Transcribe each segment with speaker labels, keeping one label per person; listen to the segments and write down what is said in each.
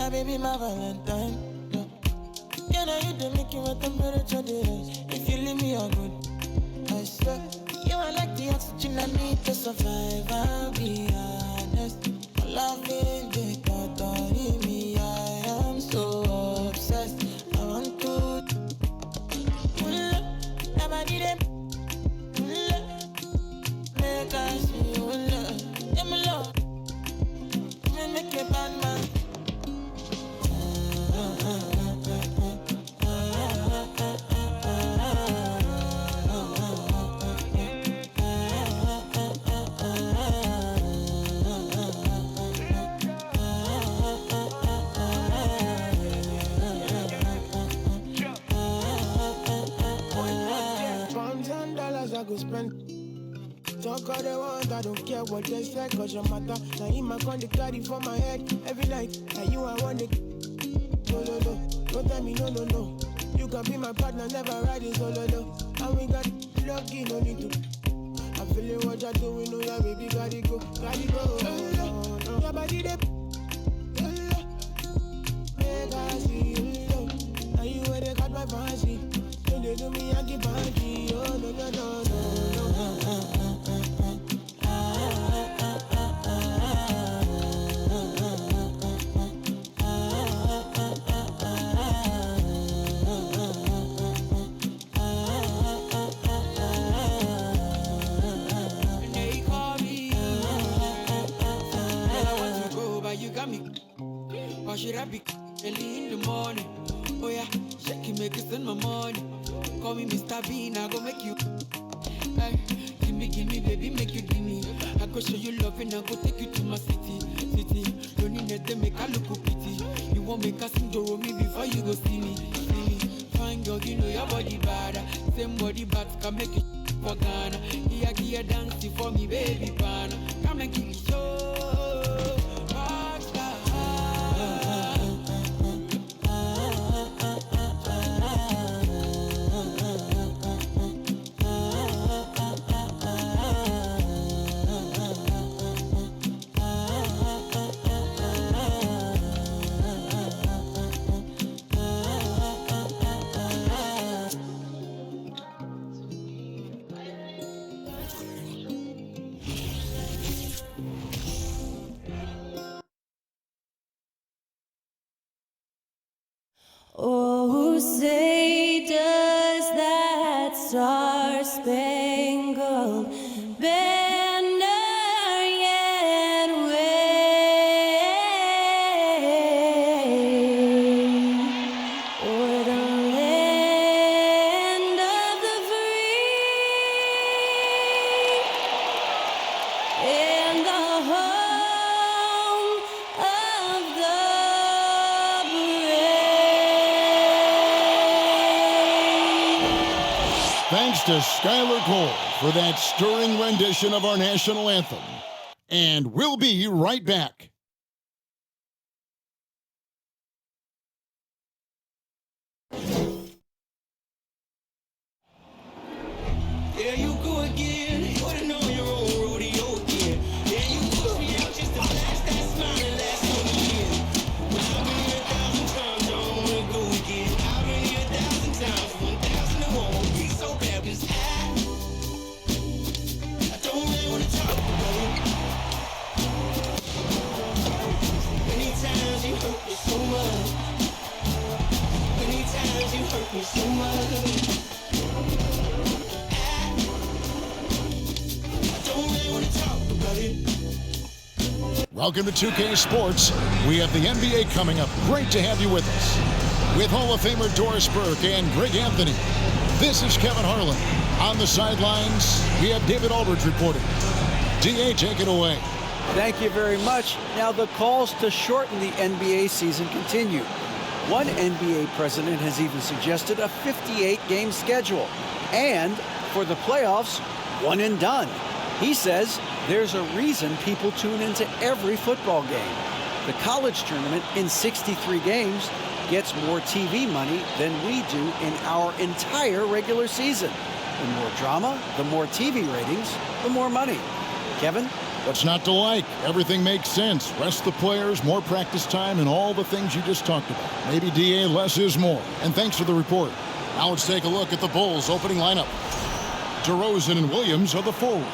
Speaker 1: my baby, my Valentine. Can I hit the making with temperature days? If you leave me, you're good. I swear, you are like the oxygen I need to survive. I'll be honest. Loving the thought of me, I am so obsessed. I want to pull up, nobody them. Pull up, make I see you love. Yeah, my love, make a bad man.
Speaker 2: I go spend. Talk all they want, I don't care what they say, cause your matter. Now in my con they carry for my head every night. Now you I want it. No, no, no, don't tell me no, no, no. You can be my partner, never riding solo, no. And we got lucky, no need to. I'm feeling what you're doing, no, yeah, baby, gotta go, gotta go. No. Your body, they make I see you, now you where they got my fancy. When they do me, I give party. Oh, no, no, no, no,
Speaker 1: And they call me. Girl, I want to go, but you got me. Why should I be early in the morning? Oh yeah, shake it, make it send my money. Call me Mr. Bean, I go make you. Hey, give me, baby, make you give me. I go show you love and I go take you to my city. Don't need to make a look pity. You won't make a sing to me before you go see me. Fine girl, you know your body bad. Same body bad can make you for Ghana. Here, dancing for me, baby, pana. Come and give me show.
Speaker 3: Oh, say does that star-spangled banner yet wave o'er the land of the free and the home of the
Speaker 4: Thanks to Skylar Cole for that stirring rendition of our national anthem. And we'll be right back.
Speaker 1: There you go again. You ought to know your own rodeo again. Yeah, you put me out just to flash that smile and last on the year. But I've been here 1,000 times, I don't wanna go again. I've been here 1,000 times, 1,000 it won't be so bad, 'cause I don't really wanna talk about it. Many times you hurt me so much. Many times you hurt me so much.
Speaker 4: Welcome to 2K Sports. We have the NBA coming up. Great to have you with us. With Hall of Famer Doris Burke and Greg Anthony, this is Kevin Harlan. On the sidelines, we have David Aldridge reporting. DA, take it away.
Speaker 5: Thank you very much. Now the calls to shorten the NBA season continue. One NBA president has even suggested a 58-game schedule. And for the playoffs, one and done. He says there's a reason people tune into every football game. The college tournament in 63 games gets more TV money than we do in our entire regular season. The more drama, the more TV ratings, the more money. Kevin?
Speaker 4: What's not to like? Everything makes sense. Rest the players, more practice time, and all the things you just talked about. Maybe DA, less is more. And thanks for the report. Now let's take a look at the Bulls' opening lineup. DeRozan and Williams are the forwards.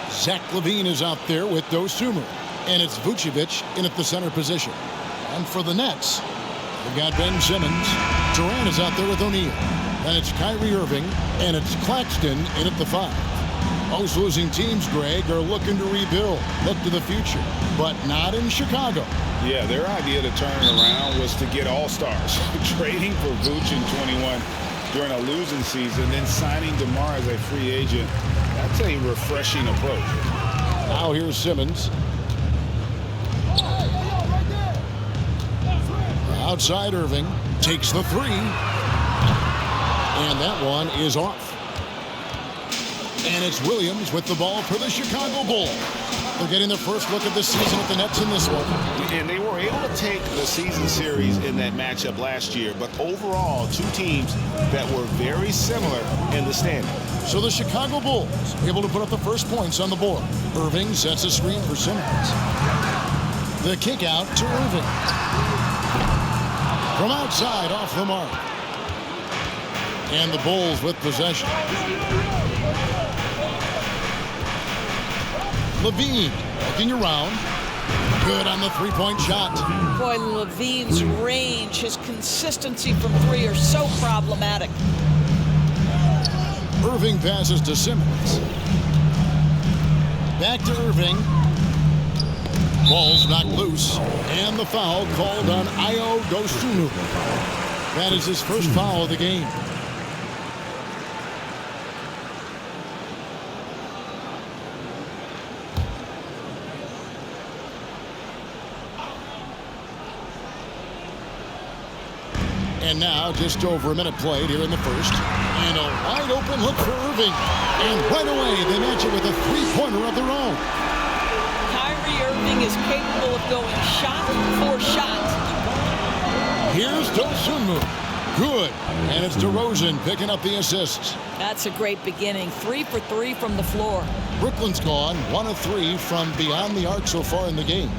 Speaker 4: Zach LaVine is out there with Dosunmu. And it's Vucevic in at the center position. And for the Nets, we've got Ben Simmons. Durant is out there with O'Neal. And it's Kyrie Irving. And it's Claxton in at the 5. Most losing teams, Greg, are looking to rebuild, look to the future, but not in Chicago.
Speaker 6: Yeah, their idea to turn it around was to get all-stars. Trading for Vooch in 21 during a losing season, then signing DeMar as a free agent. That's a refreshing approach.
Speaker 4: Now here's Simmons. Outside Irving, takes the 3. And that one is off. And it's Williams with the ball for the Chicago Bulls. They're getting their first look at the season at the Nets in this one.
Speaker 6: And they were able to take the season series in that matchup last year, but overall, two teams that were very similar in the standings.
Speaker 4: So the Chicago Bulls able to put up the first points on the board. Irving sets a screen for Simmons. The kick out to Irving. From outside, off the mark. And the Bulls with possession. LaVine looking around. Good on the three-point shot.
Speaker 7: Boy, LaVine's range, his consistency from 3 are so problematic.
Speaker 4: Irving passes to Simmons. Back to Irving. Ball's knocked loose. And the foul called on Ayo Dosunmu. That is his first foul of the game. And now just over a minute played here in the first. And a wide open look for Irving. And right away they match it with a three-pointer of their own.
Speaker 7: Kyrie Irving is capable of going shot for shot.
Speaker 4: Here's Dosunmu. Good. And it's DeRozan picking up the assists.
Speaker 7: That's a great beginning. 3 for 3 from the floor.
Speaker 4: Brooklyn's gone 1 of 3 from beyond the arc so far in the game.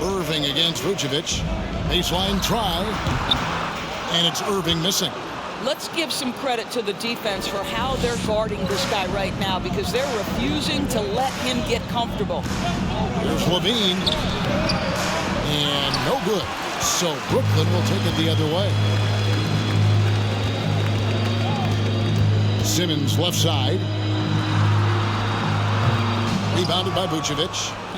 Speaker 4: Irving against Vucevic. Baseline try. And it's Irving missing.
Speaker 7: Let's give some credit to the defense for how they're guarding this guy right now because they're refusing to let him get comfortable.
Speaker 4: Here's LaVine. And no good. So Brooklyn will take it the other way. Simmons left side. Rebounded by Vucevic.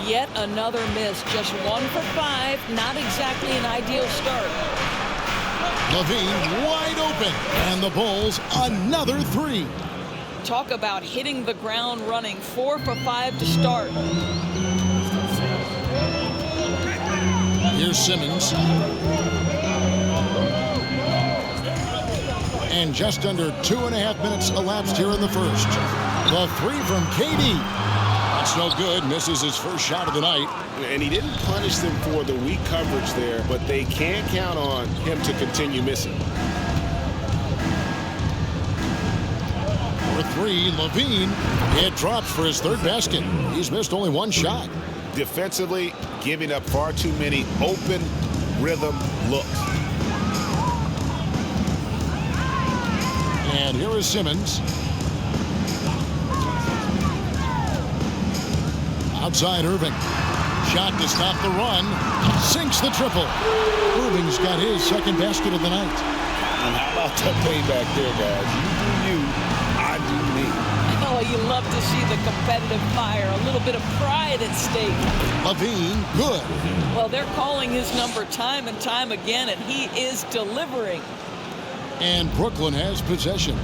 Speaker 7: Yet another miss. Just 1 for 5. Not exactly an ideal start.
Speaker 4: LaVine wide open. And the Bulls another 3.
Speaker 7: Talk about hitting the ground running. 4 for 5 to start.
Speaker 4: Here's Simmons. And just under 2.5 minutes elapsed here in the first. The 3 from KD. That's no good. Misses his first shot of the night.
Speaker 6: And he didn't punish them for the weak coverage there, but they can't count on him to continue missing.
Speaker 4: For 3, LaVine. It drops for his third basket. He's missed only 1 shot.
Speaker 6: Defensively, giving up far too many open rhythm looks.
Speaker 4: And here is Simmons. Outside Irving. Shot to stop the run. Sinks the triple. Irving's got his second basket of the night.
Speaker 6: And how about that payback there, guys? You do you, I do me.
Speaker 7: Oh, you love to see the competitive fire. A little bit of pride at stake.
Speaker 4: LaVine, good.
Speaker 7: Well, they're calling his number time and time again, and he is delivering.
Speaker 4: And Brooklyn has possession.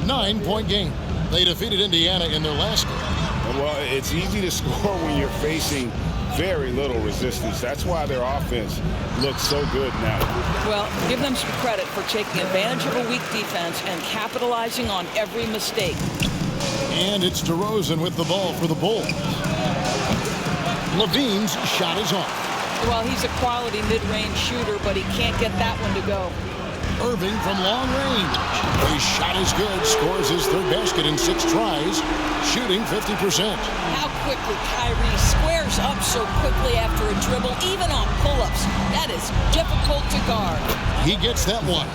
Speaker 4: 9-point game. They defeated Indiana in their last game.
Speaker 6: Well, it's easy to score when you're facing very little resistance. That's why their offense looks so good now.
Speaker 7: Well, give them some credit for taking advantage of a weak defense and capitalizing on every mistake.
Speaker 4: And it's DeRozan with the ball for the Bulls. LaVine's shot is off.
Speaker 7: Well, he's a quality mid-range shooter, but he can't get that one to go.
Speaker 4: Irving from long range. His shot is good, scores his third basket in 6 tries, shooting 50%.
Speaker 7: How quickly Kyrie squares up so quickly after a dribble, even on pull-ups. That is difficult to guard.
Speaker 4: He gets that one.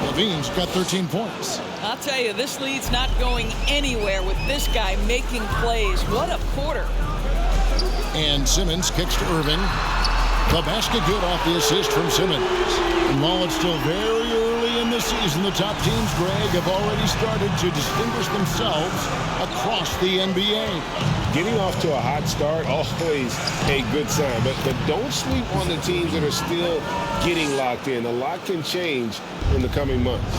Speaker 4: LaVine's got 13 points.
Speaker 7: I'll tell you, this lead's not going anywhere with this guy making plays. What a quarter.
Speaker 4: And Simmons kicks to Irving. The basket good off the assist from Simmons. And while it's still very early in the season, the top teams, Greg, have already started to distinguish themselves across the NBA.
Speaker 8: Getting off to a hot start, always a good sign. But don't sleep on the teams that are still getting locked in. A lot can change in the coming months.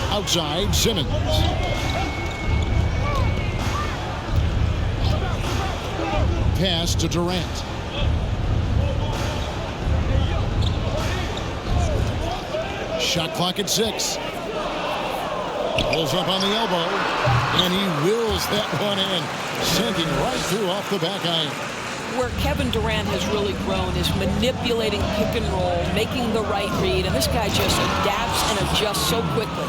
Speaker 4: Outside, Simmons. Pass to Durant. Shot clock at 6. Pulls up on the elbow, and he wills that one in, sinking right through off the back iron.
Speaker 7: Where Kevin Durant has really grown is manipulating pick and roll, making the right read, and this guy just adapts and adjusts so quickly.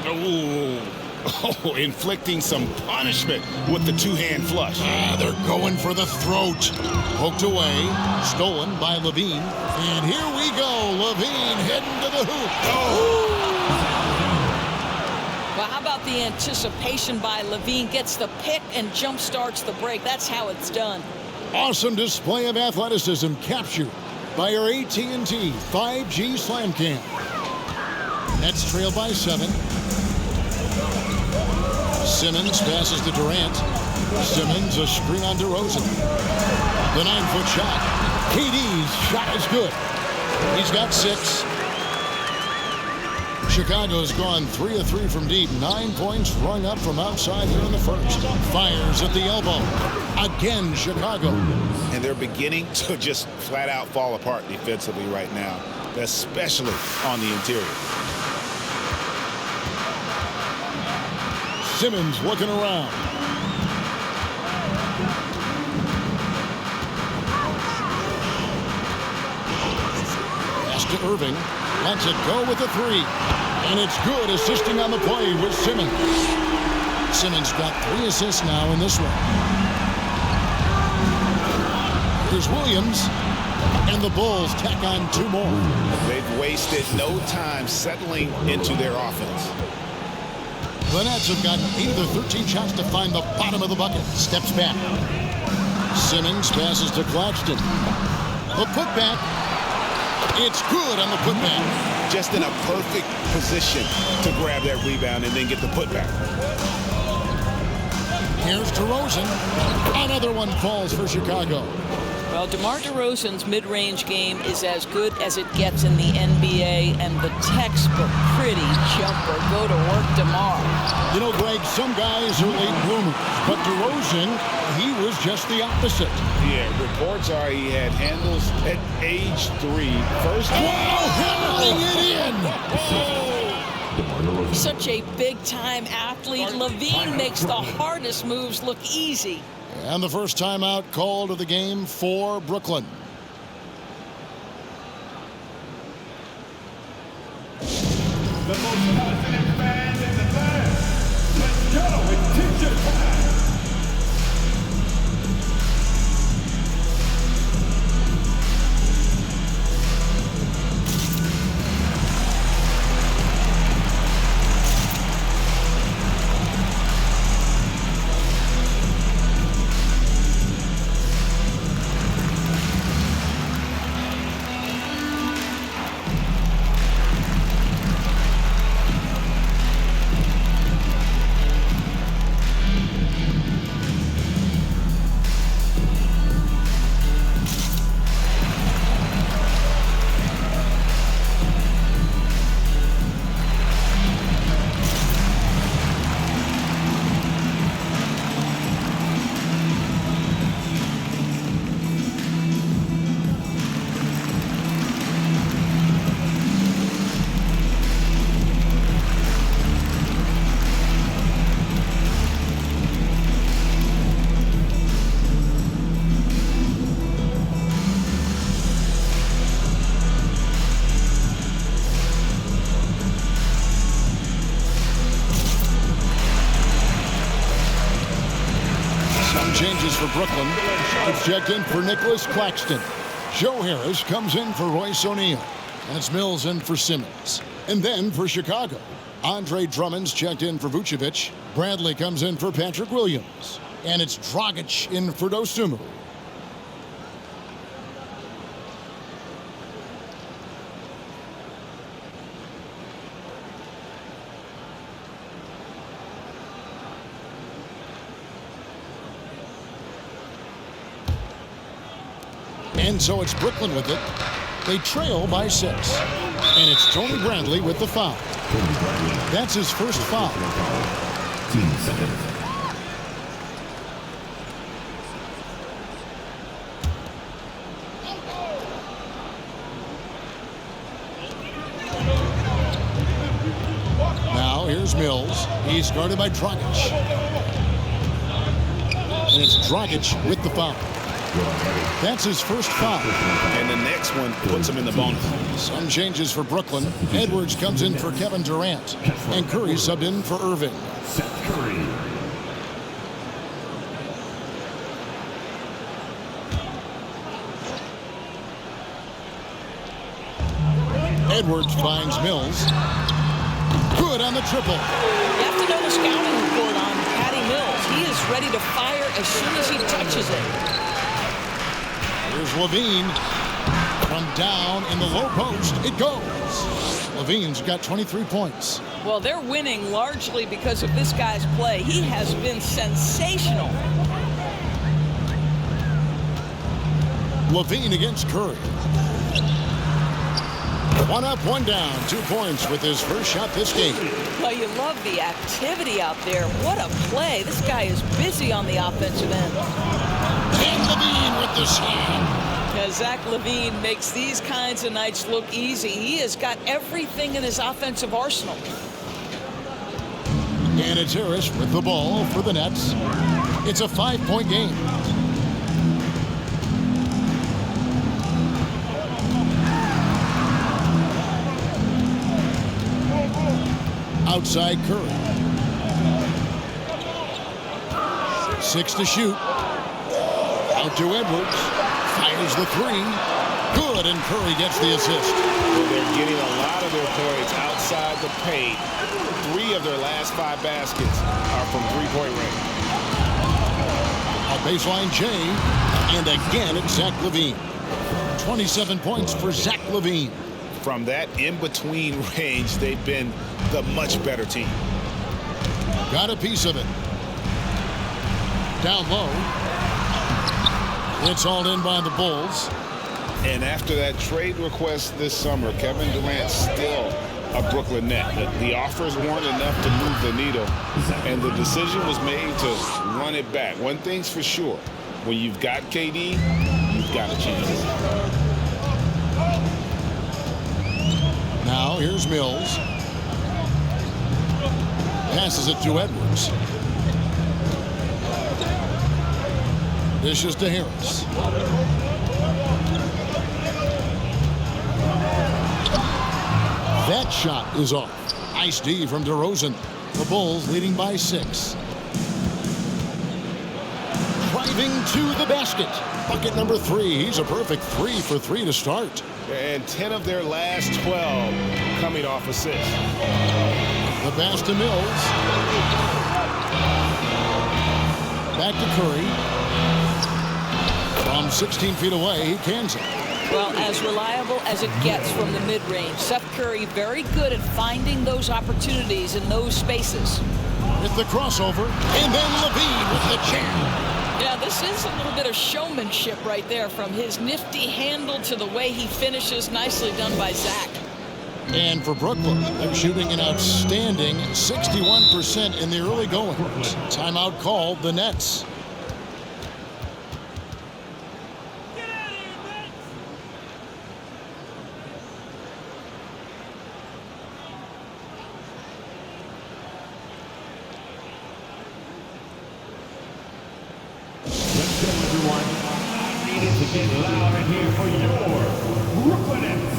Speaker 6: Oh, inflicting some punishment with the two-hand flush.
Speaker 4: They're going for the throat. Poked away, stolen by LaVine. And here we go, LaVine heading to the hoop.
Speaker 7: Well, how about the anticipation by LaVine? Gets the pick and jump starts the break. That's how it's done.
Speaker 4: Awesome display of athleticism captured by our AT&T 5G Slam Cam. Nets trail by 7. Simmons passes to Durant. Simmons a screen on DeRozan. The 9-foot shot. KD's shot is good. He's got 6. Chicago's gone 3 of 3 from deep. 9 points rung up from outside here in the first. Fires at the elbow. Again, Chicago.
Speaker 6: And they're beginning to just flat out fall apart defensively right now, especially on the interior.
Speaker 4: Simmons looking around. Pass to Irving. Lets it go with a 3. And it's good, assisting on the play with Simmons. Simmons got 3 assists now in this one. Here's Williams. And the Bulls tack on 2 more.
Speaker 6: They've wasted no time settling into their offense.
Speaker 4: The Nets have gotten 8 of their 13 shots to find the bottom of the bucket. Steps back. Simmons passes to Claxton. The putback. It's good on the putback.
Speaker 6: Just in a perfect position to grab that rebound and then get the putback.
Speaker 4: Here's DeRozan. Another one falls for Chicago.
Speaker 7: Well, DeMar DeRozan's mid-range game is as good as it gets in the NBA, and the textbook pretty jumper. Go to work, DeMar.
Speaker 4: You know, Greg, some guys are late bloomers, but DeRozan, he was just the opposite.
Speaker 8: Yeah, reports are he had handles at age 3. First,
Speaker 4: hammering it in.
Speaker 7: Such a big-time athlete. LaVine makes the hardest moves look easy.
Speaker 4: And the first timeout called of the game for Brooklyn.
Speaker 9: The most passionate fans in the land. Let's go. It's teacher time.
Speaker 4: changes for Brooklyn. It's checked in for Nicholas Claxton. Joe Harris comes in for Royce O'Neal. And it's Mills in for Simmons. And then for Chicago, Andre Drummond's checked in for Vucevic. Bradley comes in for Patrick Williams. And it's Dragic in for Dosunmu. And so it's Brooklyn with it. They trail by 6. And it's Tony Bradley with the foul. That's his first foul.
Speaker 9: 15 seconds.
Speaker 4: Now here's Mills. He's guarded by Dragic. And it's Dragic with the foul. That's his first foul.
Speaker 6: And the next one puts him in the bonus.
Speaker 4: Some changes for Brooklyn. Edwards comes in for Kevin Durant. And Curry subbed in for Irving.
Speaker 9: Seth Curry.
Speaker 4: Edwards finds Mills. Good on the triple.
Speaker 7: You have to know the scouting report on Patty Mills. He is ready to fire as soon as he touches it.
Speaker 4: Here's LaVine from down in the low post. It goes. LaVine's got 23 points.
Speaker 7: Well, they're winning largely because of this guy's play. He has been sensational.
Speaker 4: LaVine against Curry. 1 up, 1 down. 2 points with his first shot this game.
Speaker 7: Well, you love the activity out there. What a play. This guy is busy on the offensive end.
Speaker 4: And LaVine with the slam.
Speaker 7: Yeah, Zach LaVine makes these kinds of nights look easy. He has got everything in his offensive arsenal.
Speaker 4: And it's Harris with the ball for the Nets. It's a 5-point game. Outside Curry. 6 to shoot. Out to Edwards. Fires the 3. Good, and Curry gets the assist.
Speaker 6: Well, they're getting a lot of their points outside the paint. 3 of their last 5 baskets are from three-point range.
Speaker 4: A baseline J. And again, it's Zach LaVine. 27 points for Zach LaVine.
Speaker 6: From that in-between range, they've been the much better team.
Speaker 4: Got a piece of it. Down low. It's hauled in by the Bulls.
Speaker 6: And after that trade request this summer, Kevin Durant's still a Brooklyn Net. The offers weren't enough to move the needle, and the decision was made to run it back. One thing's for sure, when you've got KD, you've got a chance.
Speaker 4: Now here's Mills. Passes it to Edwards. Dishes to Harris. That shot is off. Nice D from DeRozan. The Bulls leading by 6. Driving to the basket. Bucket number 3. He's a perfect 3 for 3 to start.
Speaker 6: And 10 of their last 12 coming off assists.
Speaker 4: The pass to Mills. Back to Curry. From 16 feet away, he cans it.
Speaker 7: Well, as reliable as it gets from the mid-range. Seth Curry very good at finding those opportunities in those spaces.
Speaker 4: With the crossover, and then LaVine with the jam.
Speaker 7: Yeah, this is a little bit of showmanship right there, from his nifty handle to the way he finishes. Nicely done by Zach.
Speaker 4: And for Brooklyn, they're shooting an outstanding 61% in the early goings. Timeout called the Nets.
Speaker 9: Everyone, I need it to get loud in here for your Brooklyn Nets.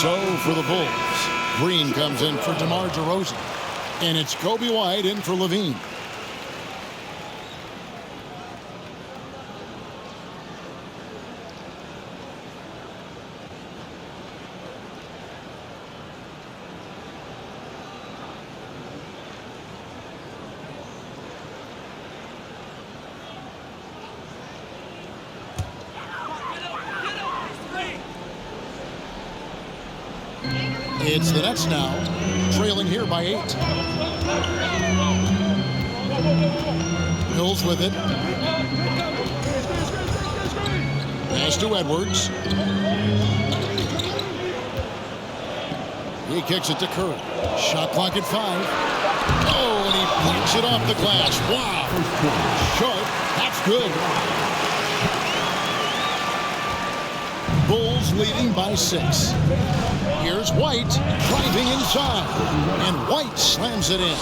Speaker 4: So for the Bulls, Green comes in for DeMar DeRozan. And it's Kobe White in for LaVine. It's the Nets now, trailing here by 8. Mills with it. Pass to Edwards. He kicks it to Curry. Shot clock at 5. Oh, and he knocks it off the glass. Wow. Short. That's good. Bulls leading by 6. Here's White driving inside, and White slams it in.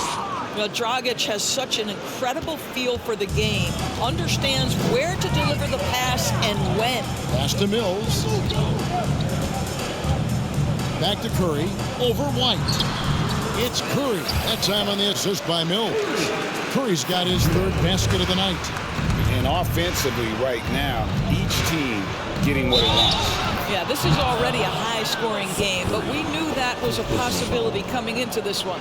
Speaker 7: Well, Dragic has such an incredible feel for the game, understands where to deliver the pass and when.
Speaker 4: Pass to Mills. Back to Curry, over White. It's Curry, that time on the assist by Mills. Curry's got his 3rd basket of the night.
Speaker 6: And offensively right now, each team getting what it wants.
Speaker 7: Yeah, this is already a high-scoring game, but we knew that was a possibility coming into this one.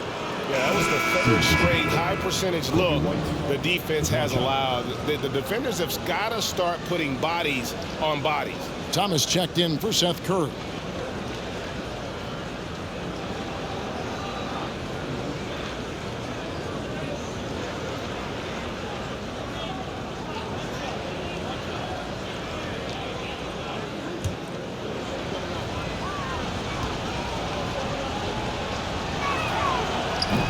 Speaker 8: Yeah, that was the 3rd straight high-percentage look the defense has allowed. The defenders have got to start putting bodies on bodies.
Speaker 4: Thomas checked in for Seth Curry.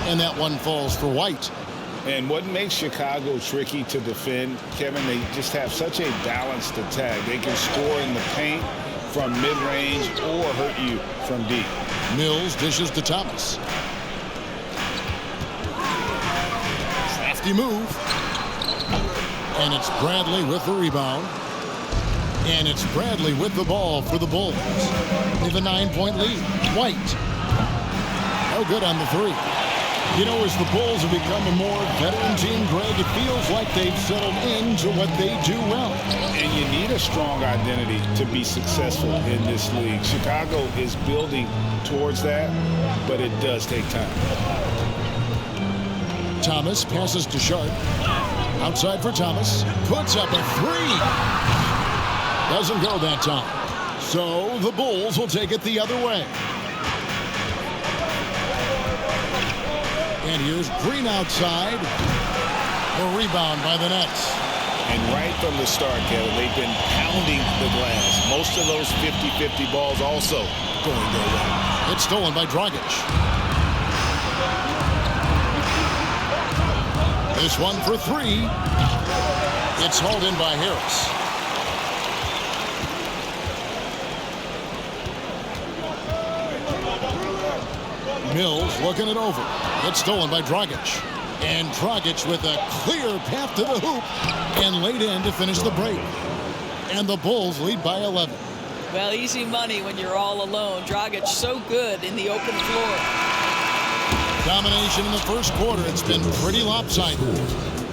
Speaker 4: And that one falls for White.
Speaker 6: And what makes Chicago tricky to defend, Kevin, they just have such a balanced attack. They can score in the paint from mid-range or hurt you from deep.
Speaker 4: Mills dishes to Thomas. Crafty move. And it's Bradley with the rebound. And it's Bradley with the ball for the Bulls. They have a 9-point lead. White. No good on the 3. You know, as the Bulls have become a more veteran team, Greg, it feels like they've settled into what they do well.
Speaker 6: And you need a strong identity to be successful in this league. Chicago is building towards that, but it does take time.
Speaker 4: Thomas passes to Sharp. Outside for Thomas. Puts up a 3. Doesn't go that time. So the Bulls will take it the other way. And here's Green outside. The rebound by the Nets.
Speaker 6: And right from the start, Kevin, they've been pounding the glass. Most of those 50-50 balls also going their way.
Speaker 4: It's stolen by Dragic. This one for 3. It's hauled in by Harris. Mills looking it over. It's stolen by Dragic. And Dragic with a clear path to the hoop and laid in to finish the break. And the Bulls lead by 11.
Speaker 7: Well, easy money when you're all alone. Dragic so good in the open floor.
Speaker 4: Domination in the first quarter. It's been pretty lopsided.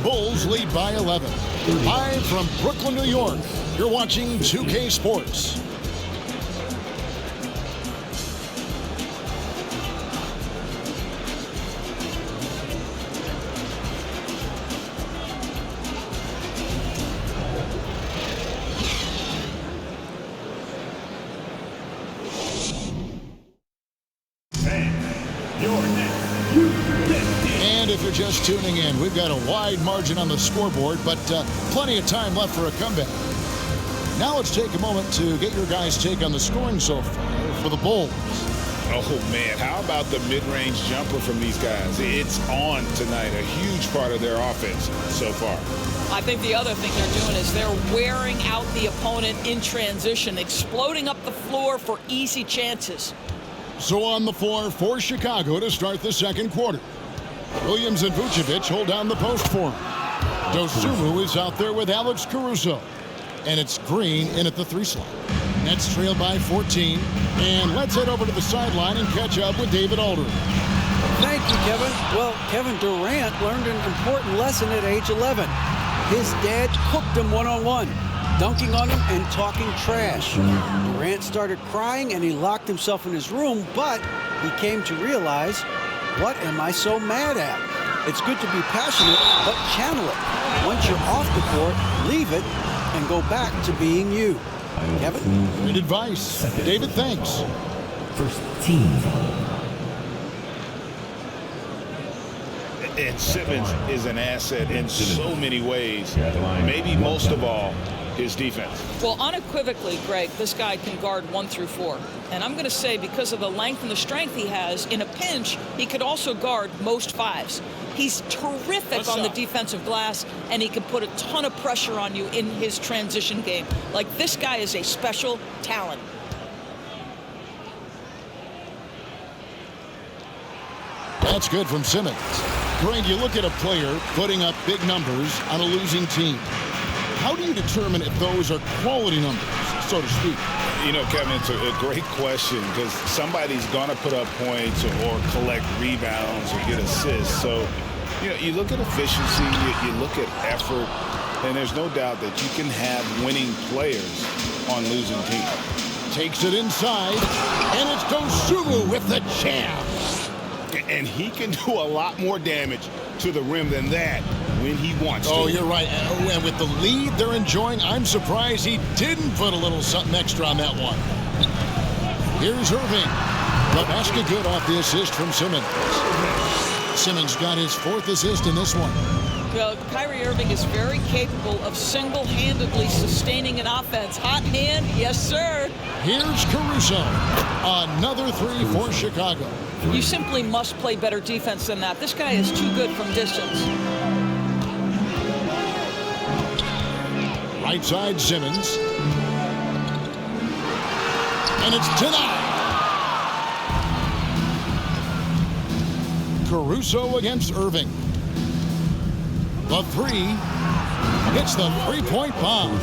Speaker 4: Bulls lead by 11. Live from Brooklyn, New York, you're watching 2K Sports. And if you're just tuning in, we've got a wide margin on the scoreboard, but plenty of time left for a comeback. Now let's take a moment to get your guys' take on the scoring so far for the Bulls.
Speaker 6: Oh, man, how about the mid-range jumper from these guys? It's on tonight, a huge part of their offense so far.
Speaker 7: I think the other thing they're doing is they're wearing out the opponent in transition, exploding up the floor for easy chances.
Speaker 4: So on the floor for Chicago to start the second quarter. Williams and Vucevic hold down the post for him. Dosunmu is out there with Alex Caruso. And it's Green in at the 3 slot. Nets trail by 14. And let's head over to the sideline and catch up with David Aldridge.
Speaker 5: Thank you, Kevin. Well, Kevin Durant learned an important lesson at age 11. His dad cooked him one-on-one, dunking on him and talking trash. Durant started crying and he locked himself in his room, but he came to realize, what am I so mad at? It's good to be passionate, but channel it. Once you're off the court, leave it and go back to being you. Kevin?
Speaker 4: Great advice. David, thanks.
Speaker 9: First team.
Speaker 6: And Simmons is an asset in so many ways. Maybe most of all, his defense.
Speaker 7: Well, unequivocally, Greg, this guy can guard 1 through 4. And I'm going to say because of the length and the strength he has, in a pinch, he could also guard most 5s. He's terrific on the defensive glass, and he can put a ton of pressure on you in his transition game. Like, this guy is a special talent.
Speaker 4: That's good from Simmons. Greg, you look at a player putting up big numbers on a losing team. How do you determine if those are quality numbers, so to speak?
Speaker 6: You know, Kevin, it's a great question because somebody's going to put up points or collect rebounds or get assists. So, you know, you look at efficiency, you look at effort, and there's no doubt that you can have winning players on losing teams.
Speaker 4: Takes it inside, and it's Dosunmu with the jam.
Speaker 6: And he can do a lot more damage to the rim than that when he wants to.
Speaker 4: Oh, you're right. And with the lead they're enjoying, I'm surprised he didn't put a little something extra on that one. Here's Irving. The basket good off the assist from Simmons. Simmons got his 4th assist in this one.
Speaker 7: Well, Kyrie Irving is very capable of single-handedly sustaining an offense. Hot hand, yes, sir.
Speaker 4: Here's Caruso. Another 3 for Chicago.
Speaker 7: You simply must play better defense than that. This guy is too good from distance.
Speaker 4: Right side, Simmons. And it's denied. Caruso against Irving. The 3 hits the 3-point bomb.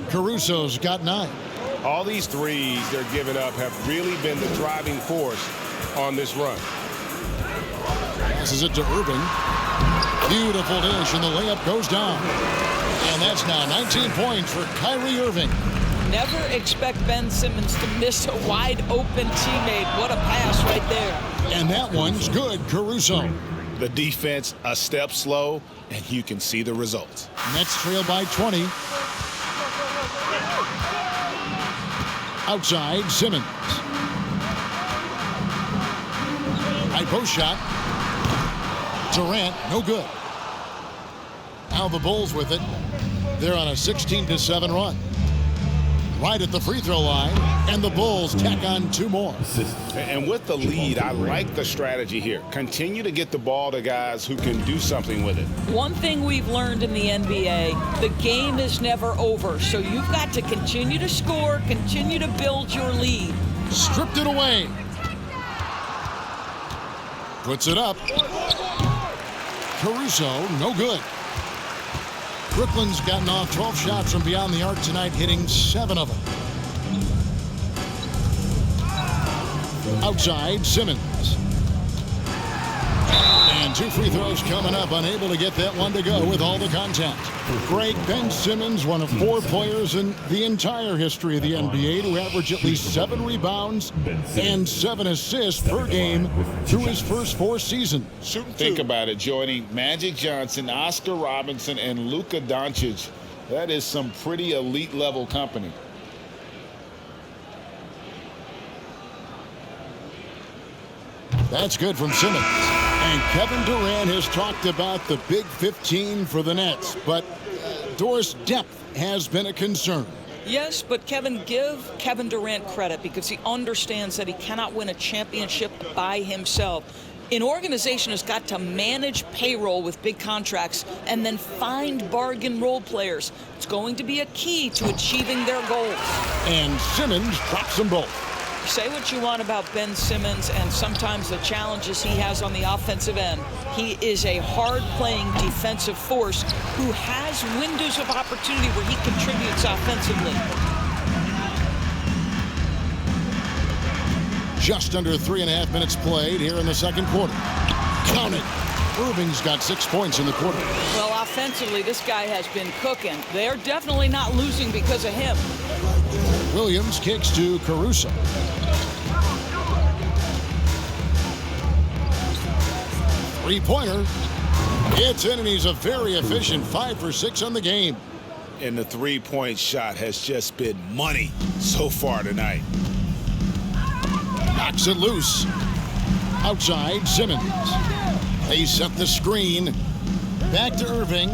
Speaker 4: Caruso's got 9.
Speaker 8: All these threes they're giving up have really been the driving force on this run.
Speaker 4: Passes it to Irving. Beautiful dish, and the layup goes down. And that's now 19 points for Kyrie Irving.
Speaker 7: Never expect Ben Simmons to miss a wide-open teammate. What a pass right there.
Speaker 4: And that one's good, Caruso.
Speaker 6: The defense a step slow, and you can see the results.
Speaker 4: Nets trail by 20. Outside, Simmons. High post shot. Durant, no good. Now the Bulls with it. They're on a 16-7 run. Right at the free throw line, and the Bulls tack on 2 more.
Speaker 6: And with the lead, I like the strategy here. Continue to get the ball to guys who can do something with it.
Speaker 7: One thing we've learned in the NBA, the game is never over. So you've got to continue to score, continue to build your lead.
Speaker 4: Stripped it away. Puts it up. Caruso, no good. Brooklyn's gotten off 12 shots from beyond the arc tonight, hitting 7 of them. Outside, Simmons. And 2 free throws coming up, unable to get that one to go with all the contact. Greg, Ben Simmons, one of 4 players in the entire history of the NBA to average at least 7 rebounds and 7 assists per game through his first 4 seasons.
Speaker 6: Think about it, joining Magic Johnson, Oscar Robinson, and Luka Doncic. That is some pretty elite level company.
Speaker 4: That's good from Simmons. And Kevin Durant has talked about the Big 15 for the Nets, but Doris, depth has been a concern.
Speaker 7: Yes, but Kevin, give Kevin Durant credit because he understands that he cannot win a championship by himself. An organization has got to manage payroll with big contracts and then find bargain role players. It's going to be a key to achieving their goals.
Speaker 4: And Simmons drops them both.
Speaker 7: Say what you want about Ben Simmons and sometimes the challenges he has on the offensive end. He is a hard-playing defensive force who has windows of opportunity where he contributes offensively.
Speaker 4: Just under 3.5 minutes played here in the second quarter. Count it. Irving's got 6 points in the quarter.
Speaker 7: Well, offensively, this guy has been cooking. They're definitely not losing because of him.
Speaker 4: Williams kicks to Caruso. Three-pointer. It's in, and he's a very efficient 5 for 6 on the game.
Speaker 6: And the three-point shot has just been money so far tonight.
Speaker 4: Knocks it loose. Outside, Simmons. They set the screen. Back to Irving.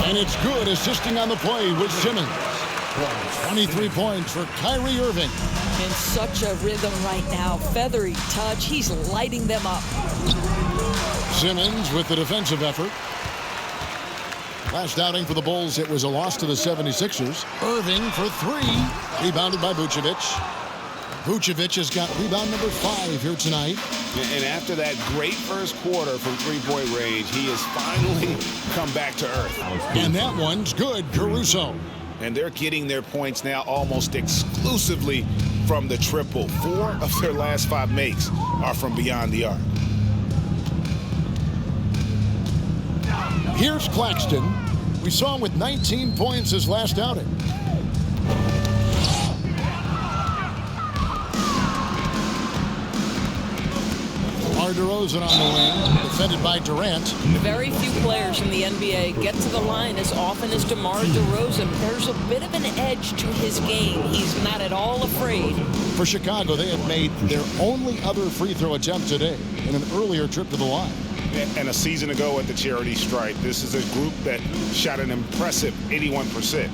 Speaker 4: And it's good, assisting on the play with Simmons. 23 points for Kyrie Irving.
Speaker 7: In such a rhythm right now. Feathery touch. He's lighting them up.
Speaker 4: Simmons with the defensive effort. Last outing for the Bulls, it was a loss to the 76ers. Irving for three. Rebounded by Vucevic. Vucevic has got rebound number 5 here tonight.
Speaker 6: And after that great first quarter from three-point range, he has finally come back to earth.
Speaker 4: And that one's good, Caruso.
Speaker 6: And they're getting their points now almost exclusively from the triple. 4 of their last 5 makes are from beyond the arc.
Speaker 4: Here's Claxton. We saw him with 19 points his last outing. DeRozan on the wing, defended by Durant.
Speaker 7: Very few players in the NBA get to the line as often as DeMar DeRozan. There's a bit of an edge to his game. He's not at all afraid.
Speaker 4: For Chicago, they have made their only other free throw attempt today in an earlier trip to the line.
Speaker 6: And a season ago at the charity stripe, this is a group that shot an impressive 81%.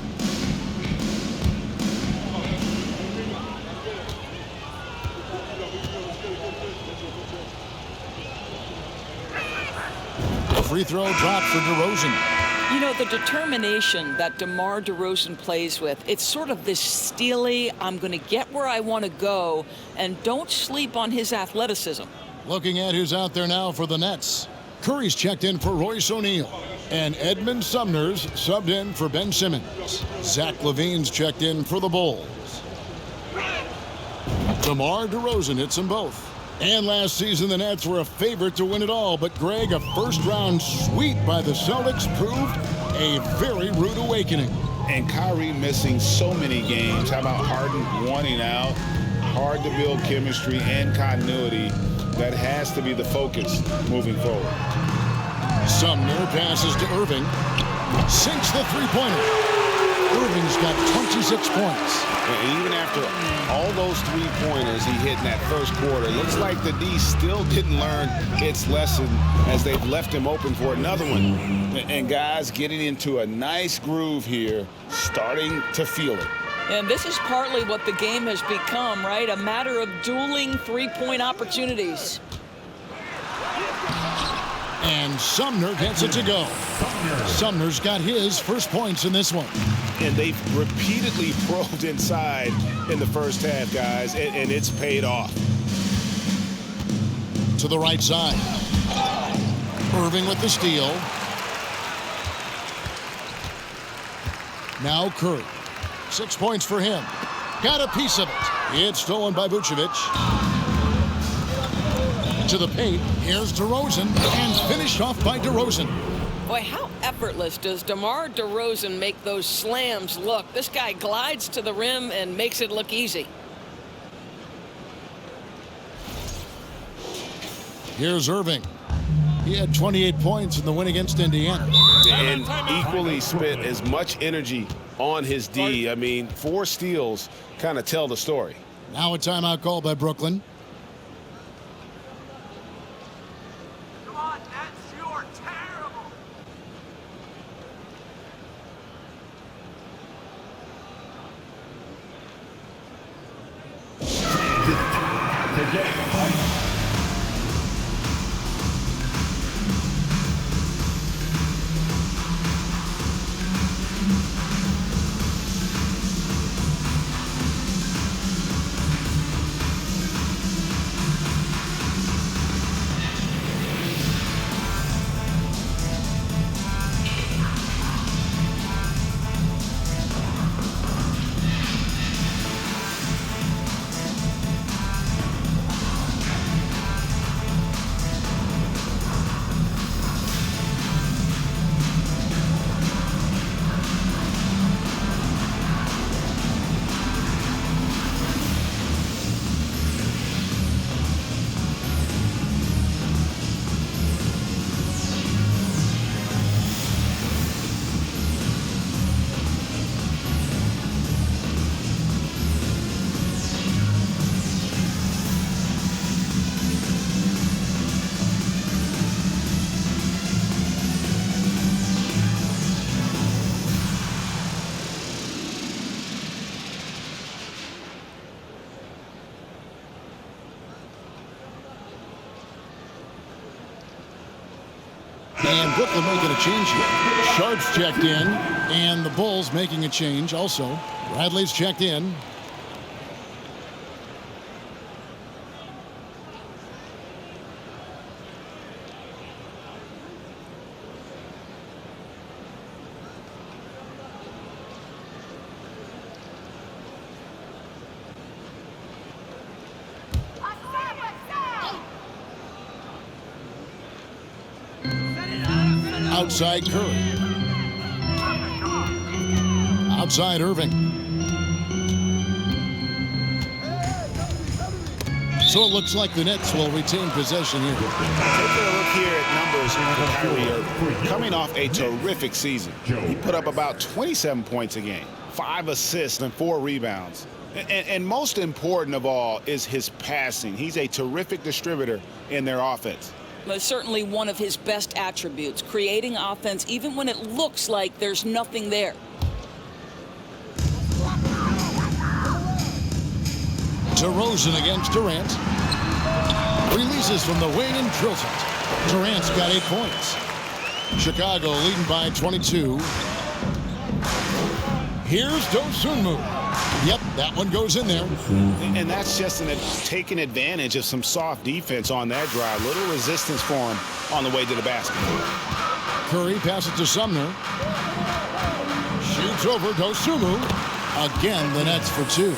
Speaker 4: Free throw dropped for DeRozan.
Speaker 7: You know, the determination that DeMar DeRozan plays with, it's sort of this steely, I'm going to get where I want to go, and don't sleep on his athleticism.
Speaker 4: Looking at who's out there now for the Nets. Curry's checked in for Royce O'Neal. And Edmund Sumner's subbed in for Ben Simmons. Zach LaVine's checked in for the Bulls. DeMar DeRozan hits them both. And last season, the Nets were a favorite to win it all. But, Greg, a first-round sweep by the Celtics proved a very rude awakening.
Speaker 6: And Kyrie missing so many games. How about Harden wanting out? Hard to build chemistry and continuity. That has to be the focus moving forward.
Speaker 4: Sumner passes to Irving. Sinks the three-pointer. Irving's got 26 points.
Speaker 6: And even after all those three-pointers he hit in that first quarter, it looks like the D still didn't learn its lesson as they've left him open for another one. And guys getting into a nice groove here, starting to feel it.
Speaker 7: And this is partly what the game has become, right? A matter of dueling three-point opportunities.
Speaker 4: And Sumner gets it to go. Sumner's got his first points in this one.
Speaker 6: And they've repeatedly probed inside in the first half, guys, and it's paid off.
Speaker 4: To the right side. Irving with the steal. Now Curry. 6 points for him. Got a piece of it. It's stolen by Vucevic. To the paint. Here's DeRozan. And finished off by DeRozan.
Speaker 7: Boy, how effortless does DeMar DeRozan make those slams look? This guy glides to the rim and makes it look easy.
Speaker 4: Here's Irving. He had 28 points in the win against Indiana.
Speaker 8: And equally spent as much energy on his D. I mean, 4 steals kind of tell the story.
Speaker 4: Now a timeout call by Brooklyn.
Speaker 9: Come on, Nets, you are terrible.
Speaker 4: And Brooklyn making a change here. Sharp's checked in, and the Bulls making a change also. Bradley's checked in. Outside Curry. Outside Irving. So it looks like the Nets will retain possession here.
Speaker 6: Take a look here at numbers for Kyrie Irving. Coming off a terrific season. He put up about 27 points a game, 5 assists and 4 rebounds. And most important of all is his passing. He's a terrific distributor in their offense.
Speaker 7: Certainly one of his best attributes, creating offense even when it looks like there's nothing there.
Speaker 4: DeRozan against Durant. Releases from the wing and drills it. Durant's got 8 points. Chicago leading by 22. Here's Dosunmu. Yep, that one goes in there.
Speaker 6: And that's just taking advantage of some soft defense on that drive. Little resistance for him on the way to the basket.
Speaker 4: Curry passes to Sumner. Shoots over Dosunmu. Again, the Nets for 2.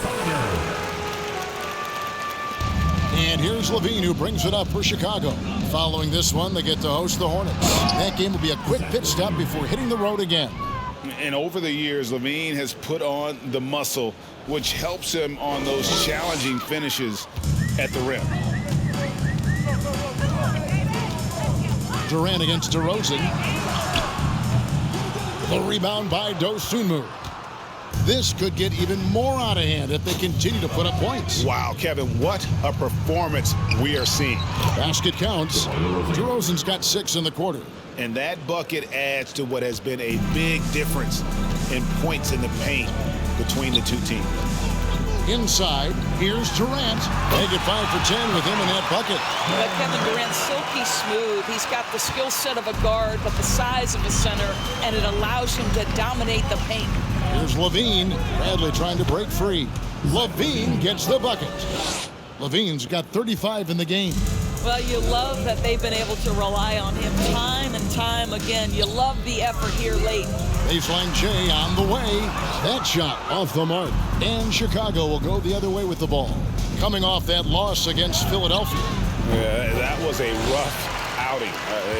Speaker 4: And here's LaVine, who brings it up for Chicago. Following this one, they get to host the Hornets. That game will be a quick pit stop before hitting the road again.
Speaker 6: And over the years, LaVine has put on the muscle, which helps him on those challenging finishes at the rim.
Speaker 4: Durant against DeRozan. The rebound by Dosunmu. This could get even more out of hand if they continue to put up points.
Speaker 6: Wow, Kevin, what a performance we are seeing.
Speaker 4: Basket counts. DeRozan's got 6 in the quarter.
Speaker 6: And that bucket adds to what has been a big difference in points in the paint between the two teams.
Speaker 4: Inside, here's Durant. They get 5 for 10 with him in that bucket.
Speaker 7: Kevin Durant's silky smooth. He's got the skill set of a guard, but the size of a center, and it allows him to dominate the paint.
Speaker 4: Here's LaVine. Bradley trying to break free. LaVine gets the bucket. LaVine's got 35 in the game.
Speaker 7: Well, you love that they've been able to rely on him time and time again. You love the effort here late.
Speaker 4: Baseline J on the way. That shot off the mark. And Chicago will go the other way with the ball. Coming off that loss against Philadelphia.
Speaker 6: Yeah, that was a rough outing.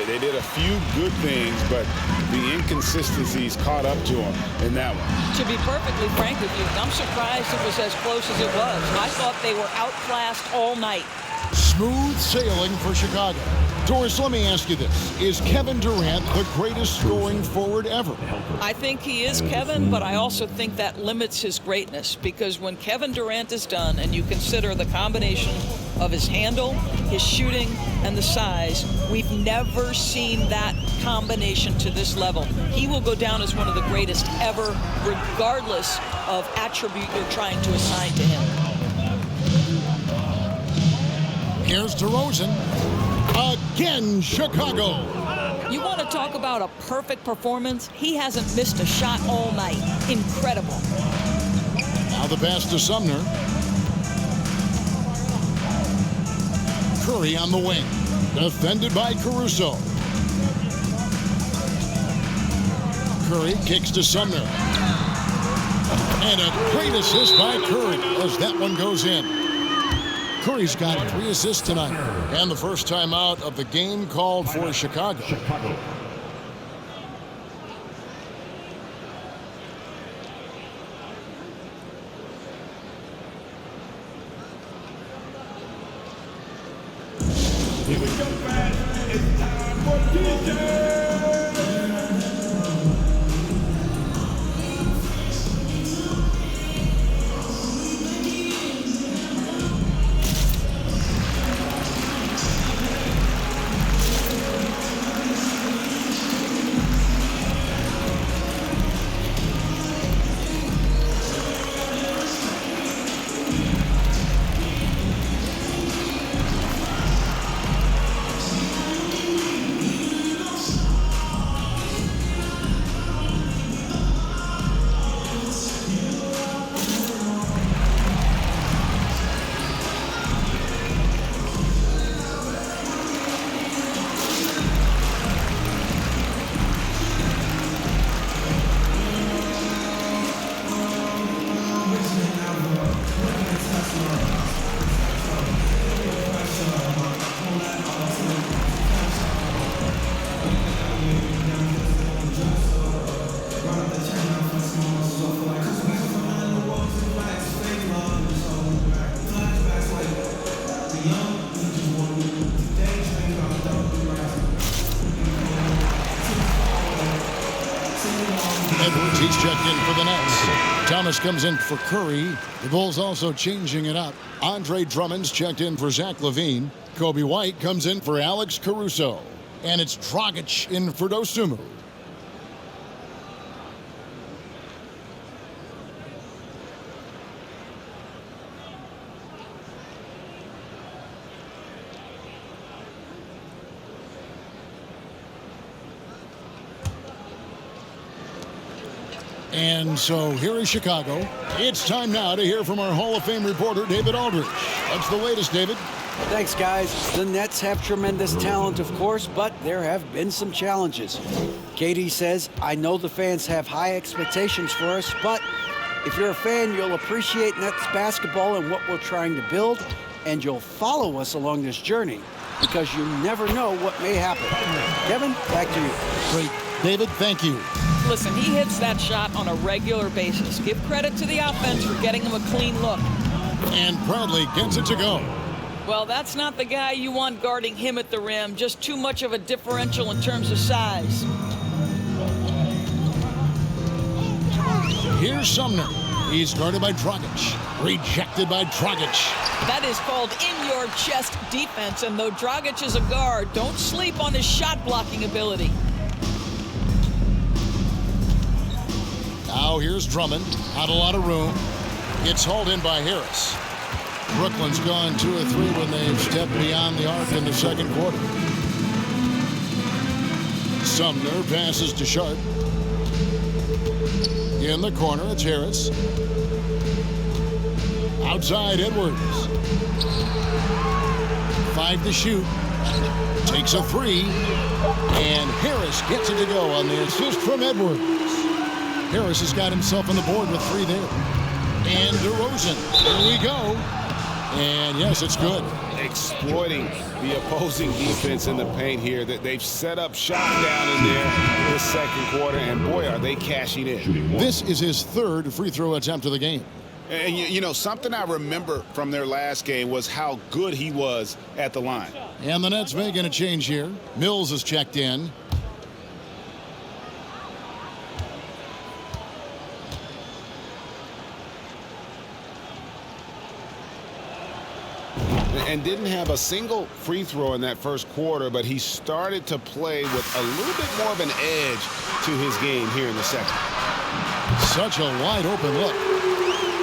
Speaker 6: They did a few good things, but the inconsistencies caught up to them in that one.
Speaker 7: To be perfectly frank with you, I'm surprised it was as close as it was. I thought they were outclassed all night.
Speaker 4: Smooth sailing for Chicago. Doris, let me ask you this. Is Kevin Durant the greatest scoring forward ever?
Speaker 7: I think he is, Kevin, but I also think that limits his greatness, because when Kevin Durant is done and you consider the combination of his handle, his shooting, and the size, we've never seen that combination to this level. He will go down as one of the greatest ever, regardless of attribute you're trying to assign to him.
Speaker 4: Here's DeRozan. Again, Chicago.
Speaker 7: You want to talk about a perfect performance? He hasn't missed a shot all night. Incredible.
Speaker 4: Now the pass to Sumner. Curry on the wing. Defended by Caruso. Curry kicks to Sumner. And a great assist by Curry as that one goes in. Curry's got 3 assists tonight. And the first time out of the game called for Chicago.
Speaker 9: Here we go, fans. It's time for DJ.
Speaker 4: Edwards, he's checked in for the Nets. Thomas comes in for Curry. The Bulls also changing it up. Andre Drummond's checked in for Zach LaVine. Kobe White comes in for Alex Caruso. And it's Dragic in for Dosunmu. And so here is Chicago. It's time now to hear from our Hall of Fame reporter, David Aldridge. What's the latest, David?
Speaker 5: Thanks, guys. The Nets have tremendous talent, of course, but there have been some challenges. Katie says, I know the fans have high expectations for us, but if you're a fan, you'll appreciate Nets basketball and what we're trying to build, and you'll follow us along this journey because you never know what may happen. Kevin, back to you.
Speaker 4: Great. David, thank you.
Speaker 7: Listen, he hits that shot on a regular basis. Give credit to the offense for getting him a clean look.
Speaker 4: And Bradley gets it to go.
Speaker 7: Well, that's not the guy you want guarding him at the rim. Just too much of a differential in terms of size.
Speaker 4: Here's Sumner. He's guarded by Dragic. Rejected by Dragic.
Speaker 7: That is called in-your-chest defense. And though Dragic is a guard, don't sleep on his shot-blocking ability.
Speaker 4: Now here's Drummond. Not a lot of room. It's hauled in by Harris. Brooklyn's gone 2 or 3 when they've stepped beyond the arc in the second quarter. Sumner passes to Sharp. In the corner, it's Harris. Outside, Edwards. 5 to shoot. Takes a 3. And Harris gets it to go on the assist from Edwards. Harris has got himself on the board with 3 there. And DeRozan. Here we go. And yes, it's good.
Speaker 8: Exploiting the opposing defense in the paint here. That they've set up shot down in there in the second quarter, and boy, are they cashing in.
Speaker 4: This is his 3rd free throw attempt of the game.
Speaker 6: And you know, something I remember from their last game was how good he was at the line.
Speaker 4: And the Nets making a change here. Mills is checked in.
Speaker 8: And didn't have a single free throw in that first quarter, but he started to play with a little bit more of an edge to his game here in the second.
Speaker 4: Such a wide open look.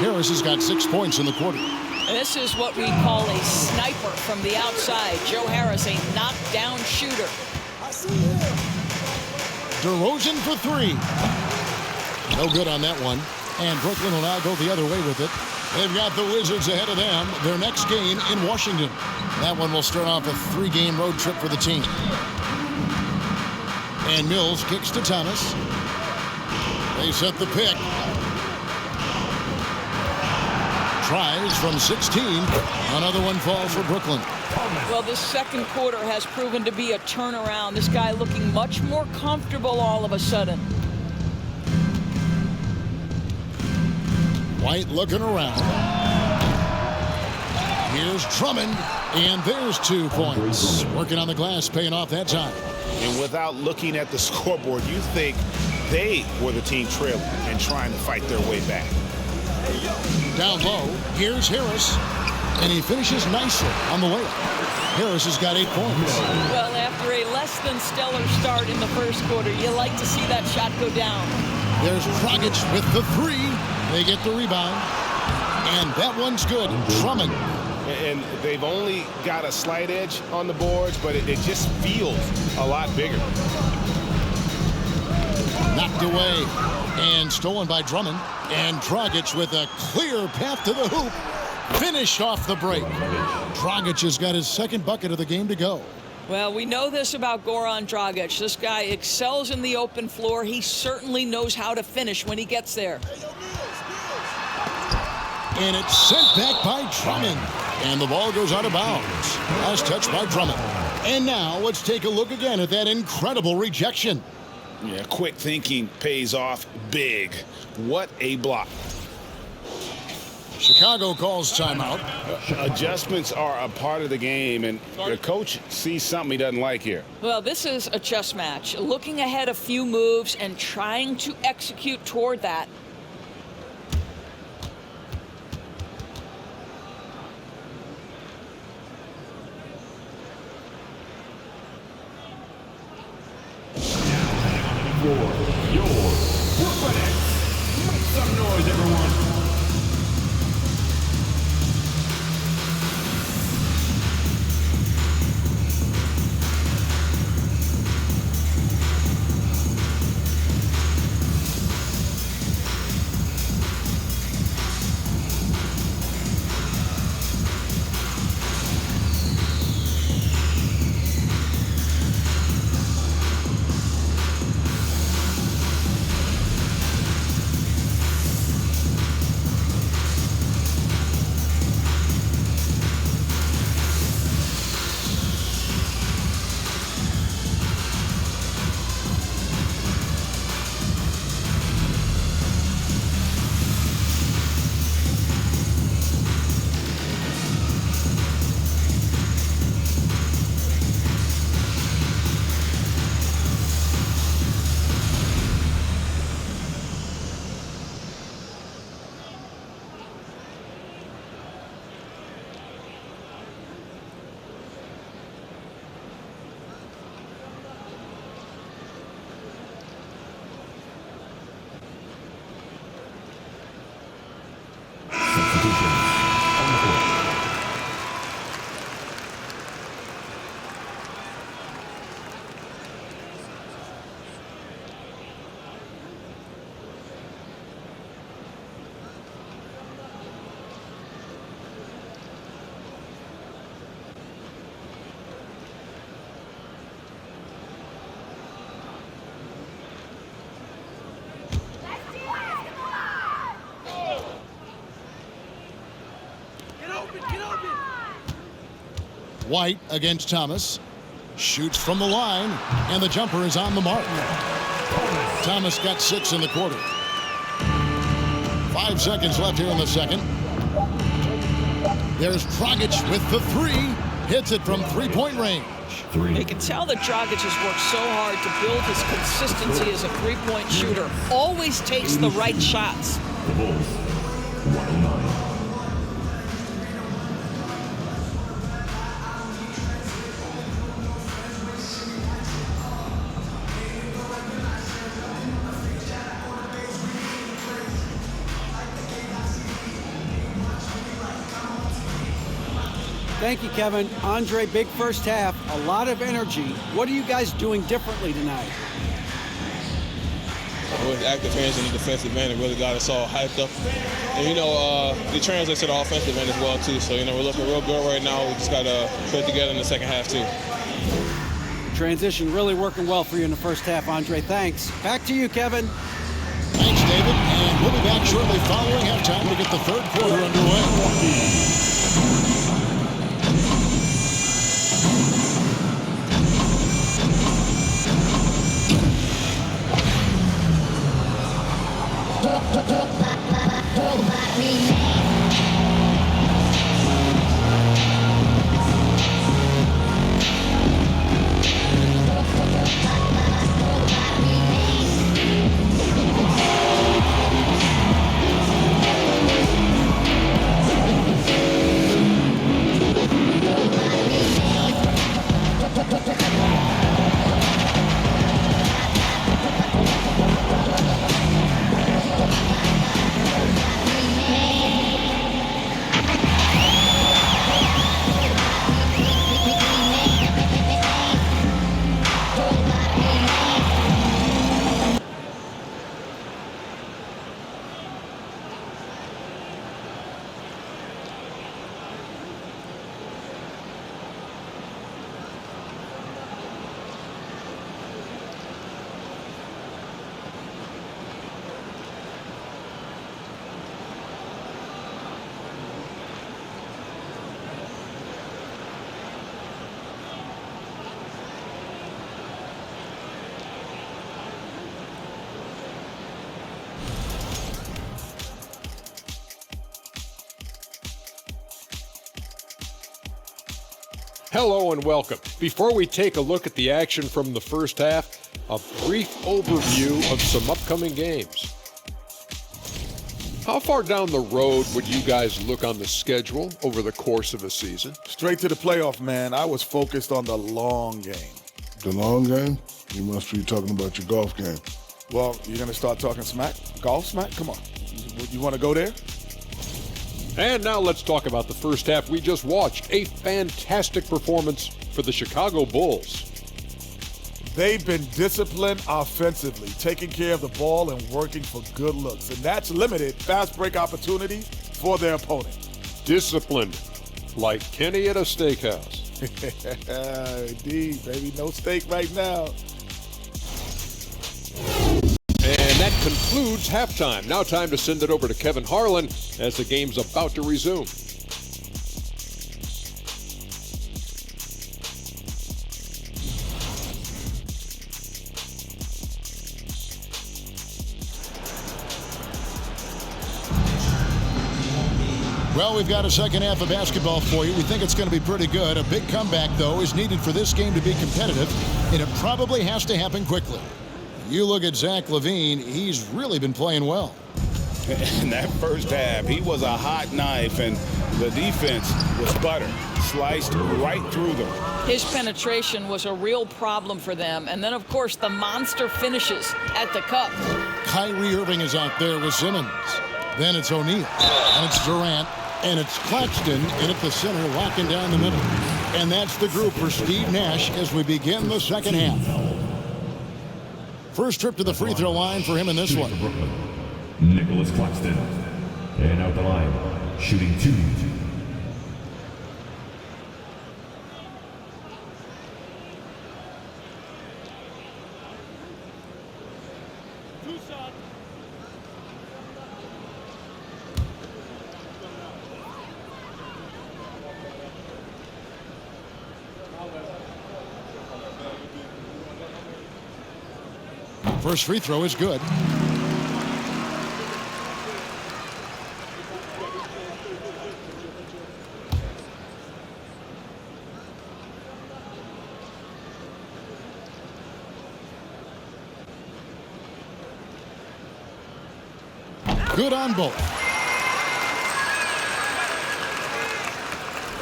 Speaker 4: Harris has got 6 points in the quarter.
Speaker 7: This is what we call a sniper from the outside. Joe Harris, a knockdown shooter.
Speaker 4: DeRozan for 3. No good on that one. And Brooklyn will now go the other way with it. They've got the Wizards ahead of them. Their next game in Washington. That one will start off a 3-game road trip for the team. And Mills kicks to Thomas. They set the pick. Tries from 16. Another one falls for Brooklyn.
Speaker 7: Well, this second quarter has proven to be a turnaround. This guy looking much more comfortable all of a sudden.
Speaker 4: White looking around. Here's Drummond, and there's 2 points. Working on the glass, paying off that time.
Speaker 6: And without looking at the scoreboard, you think they were the team trailing and trying to fight their way back.
Speaker 4: Down low, here's Harris, and he finishes nicely on the layup. Harris has got 8 points.
Speaker 7: Well, after a less than stellar start in the first quarter, you like to see that shot go down.
Speaker 4: There's Dragic with the 3. They get the rebound, and that one's good. Drummond.
Speaker 8: And they've only got a slight edge on the boards, but it just feels a lot bigger.
Speaker 4: Knocked away and stolen by Drummond. And Dragic with a clear path to the hoop. Finished off the break. Dragic has got his 2nd bucket of the game to go.
Speaker 7: Well, we know this about Goran Dragic. This guy excels in the open floor. He certainly knows how to finish when he gets there.
Speaker 4: And it's sent back by Drummond. And the ball goes out of bounds. Last touch by Drummond. And now let's take a look again at that incredible rejection.
Speaker 6: Yeah, quick thinking pays off big. What a block.
Speaker 4: Chicago calls timeout.
Speaker 6: Adjustments are a part of the game, and the coach sees something he doesn't like here.
Speaker 7: Well, this is a chess match. Looking ahead a few moves and trying to execute toward that.
Speaker 9: Your Brooklyn. Make some noise, everyone.
Speaker 4: White against Thomas. Shoots from the line, and the jumper is on the mark. Thomas got 6 in the quarter. 5 seconds left here in the second. There's Dragic with the 3. Hits it from three-point range.
Speaker 7: You can tell that Dragic has worked so hard to build his consistency as a three-point shooter. Always takes the right shots.
Speaker 9: The Bulls, 109.
Speaker 5: Thank you, Kevin. Andre, big first half, a lot of energy. What are you guys doing differently tonight?
Speaker 10: With active hands in the defensive end, it really got us all hyped up. And, it translates to the offensive end as well, too. So, we're looking real good right now. We just got to put it together in the second half, too.
Speaker 5: Transition really working well for you in the first half, Andre. Thanks. Back to you, Kevin.
Speaker 4: Thanks, David. And we'll be back shortly following halftime to get the third quarter underway.
Speaker 11: Hello and welcome. Before we take a look at the action from the first half, a brief overview of some upcoming games. How far down the road would you guys look on the schedule over the course of a season?
Speaker 12: Straight to the playoff, man. I was focused on the long game.
Speaker 13: The long game? You must be talking about your golf game.
Speaker 12: Well, you're going to start talking smack? Golf smack? Come on. You want to go there?
Speaker 11: And now let's talk about the first half we just watched. A fantastic performance for the Chicago Bulls.
Speaker 12: They've been disciplined offensively, taking care of the ball and working for good looks. And that's limited fast break opportunities for their opponent.
Speaker 11: Disciplined, like Kenny at a steakhouse.
Speaker 12: Indeed, baby. No steak right now.
Speaker 11: And that concludes halftime. Now time to send it over to Kevin Harlan as the game's about to resume.
Speaker 4: Well, we've got a second half of basketball for you. We think it's going to be pretty good. A big comeback, though, is needed for this game to be competitive, and it probably has to happen quickly. You look at Zach LaVine, he's really been playing well.
Speaker 6: In that first half, he was a hot knife, and the defense was butter, sliced right through them.
Speaker 7: His penetration was a real problem for them. And then, of course, the monster finishes at the cup.
Speaker 4: Kyrie Irving is out there with Simmons. Then it's O'Neal, and it's Durant, and it's Claxton in at the center, locking down the middle. And that's the group for Steve Nash as we begin the second half. First trip to the free throw line for him in this one.
Speaker 9: Nicholas Claxton. And out the line, shooting 2.
Speaker 4: First free throw is good. Good on both.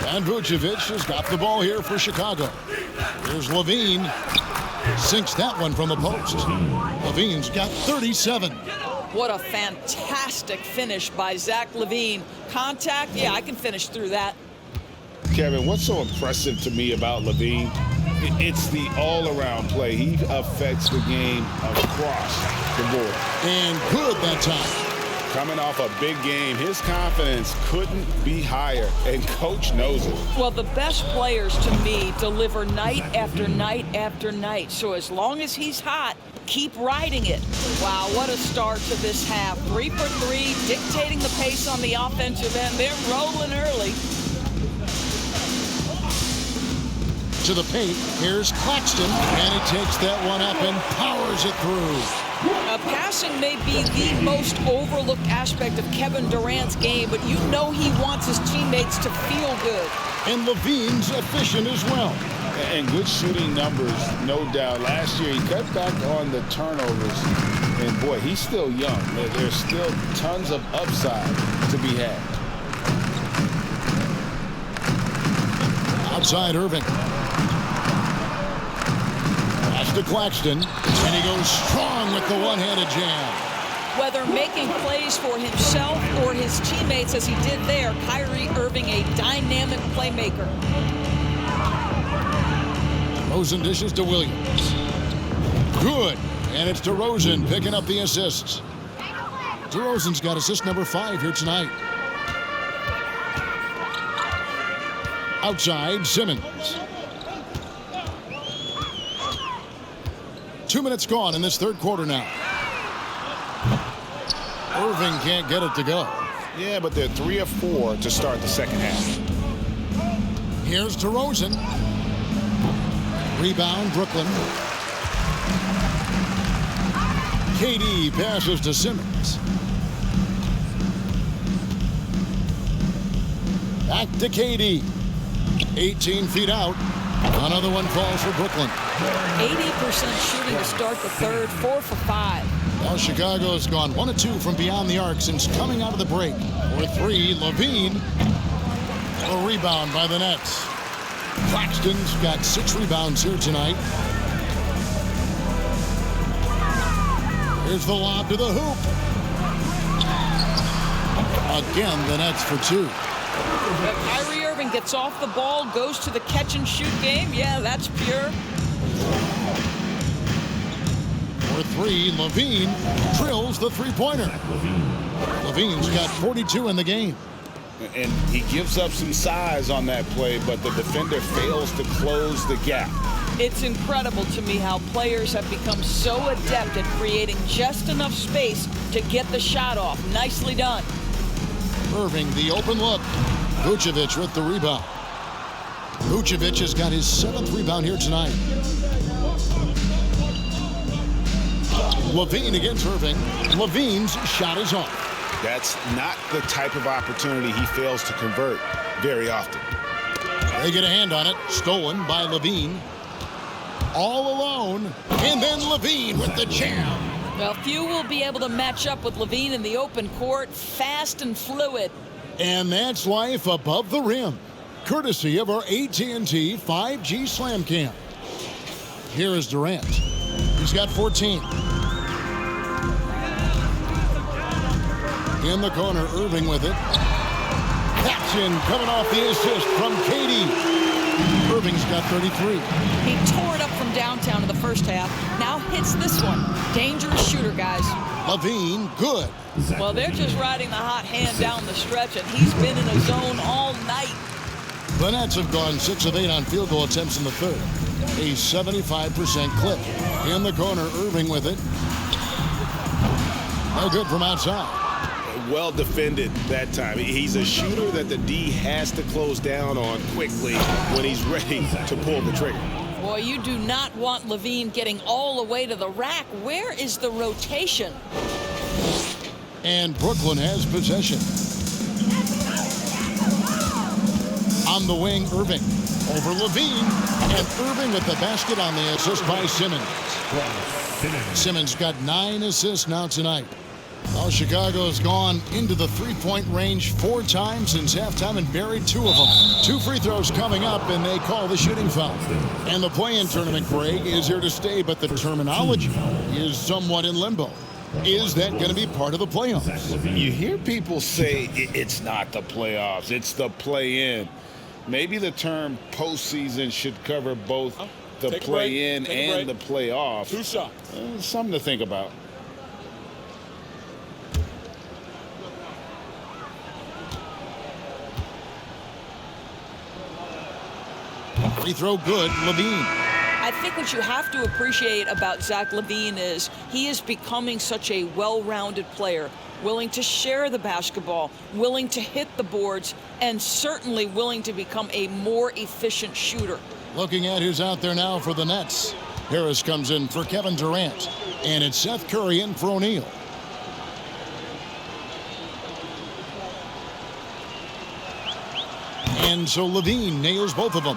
Speaker 4: And Vucevic has got the ball here for Chicago. Here's LaVine. Sinks that one from the post. LaVine's got 37.
Speaker 7: What a fantastic finish by Zach LaVine. Contact, yeah, I can finish through that.
Speaker 6: Kevin, what's so impressive to me about LaVine? It's the all-around play. He affects the game across the board.
Speaker 4: And good that time.
Speaker 6: Coming off a big game, his confidence couldn't be higher, and Coach knows it.
Speaker 7: Well, the best players, to me, deliver night after night after night. So as long as he's hot, keep riding it. Wow, what a start to this half. 3 for 3, dictating the pace on the offensive end. They're rolling early.
Speaker 4: To the paint, here's Claxton, and he takes that one up and powers it through.
Speaker 7: Passing may be the most overlooked aspect of Kevin Durant's game, but you know he wants his teammates to feel good.
Speaker 4: And LaVine's efficient as well.
Speaker 6: And good shooting numbers, no doubt. Last year, he cut back on the turnovers. And, boy, he's still young. There's still tons of upside to be had.
Speaker 4: Outside Irving. Pass to Claxton. And he goes strong with the one-handed jam.
Speaker 7: Whether making plays for himself or his teammates as he did there, Kyrie Irving, a dynamic playmaker.
Speaker 4: DeRozan dishes to Williams. Good. And it's DeRozan picking up the assists. DeRozan's got assist number 5 here tonight. Outside, Simmons. 2 minutes gone in this third quarter now. Irving can't get it to go.
Speaker 6: Yeah, but they're 3 of 4 to start the second half.
Speaker 4: Here's DeRozan. Rebound, Brooklyn. KD passes to Simmons. Back to KD. 18 feet out. Another one falls for Brooklyn.
Speaker 7: 80% shooting to start the third, 4 for 5.
Speaker 4: Now Chicago has gone 1 of 2 from beyond the arc since coming out of the break. For 3, LaVine. A rebound by the Nets. Claxton's got 6 rebounds here tonight. Here's the lob to the hoop. Again, the Nets for 2.
Speaker 7: But Kyrie Irving gets off the ball, goes to the catch-and-shoot game. Yeah, that's pure.
Speaker 4: For 3, LaVine drills the three-pointer. LaVine's got 42 in the game.
Speaker 6: And he gives up some size on that play, but the defender fails to close the gap.
Speaker 7: It's incredible to me how players have become so adept at creating just enough space to get the shot off. Nicely done.
Speaker 4: Irving, the open look. Vucevic with the rebound. Vucevic has got his 7th rebound here tonight. LaVine against Irving. LaVine's shot is off.
Speaker 6: That's not the type of opportunity he fails to convert very often.
Speaker 4: They get a hand on it. Stolen by LaVine. All alone. And then LaVine with the jam.
Speaker 7: Well, few will be able to match up with LaVine in the open court. Fast and fluid.
Speaker 4: And that's life above the rim. Courtesy of our AT&T 5G Slam Cam. Here is Durant. He's got 14. In the corner, Irving with it. Paxson coming off the assist from KD. Irving's got 33.
Speaker 7: He tore it up from downtown in the first half. Now hits this one. Dangerous shooter, guys.
Speaker 4: LaVine, good.
Speaker 7: Well, they're just riding the hot hand down the stretch, and he's been in a zone all night.
Speaker 4: The Nets have gone 6 of 8 on field goal attempts in the third. A 75% clip. In the corner, Irving with it. No good from outside.
Speaker 6: Well defended that time. He's a shooter that the D has to close down on quickly when he's ready to pull the trigger.
Speaker 7: Boy, you do not want LaVine getting all the way to the rack. Where is the rotation?
Speaker 4: And Brooklyn has possession. On the wing, Irving. Over LaVine. And Irving with the basket on the assist by Simmons. Simmons got 9 assists now tonight. Well, Chicago's gone into the three-point range 4 times since halftime and buried 2 of them. 2 free throws coming up, and they call the shooting foul. And the play-in tournament, Greg, is here to stay, but the terminology is somewhat in limbo. Is that going to be part of the playoffs?
Speaker 6: You hear people say it's not the playoffs, it's the play-in. Maybe the term postseason should cover both the play-in and the playoffs.
Speaker 11: 2 shots.
Speaker 6: Something to think about.
Speaker 4: Free throw good, LaVine.
Speaker 7: I think what you have to appreciate about Zach LaVine is he is becoming such a well-rounded player, willing to share the basketball, willing to hit the boards, and certainly willing to become a more efficient shooter.
Speaker 4: Looking at who's out there now for the Nets. Harris comes in for Kevin Durant, and it's Seth Curry in for O'Neal. And so LaVine nails both of them.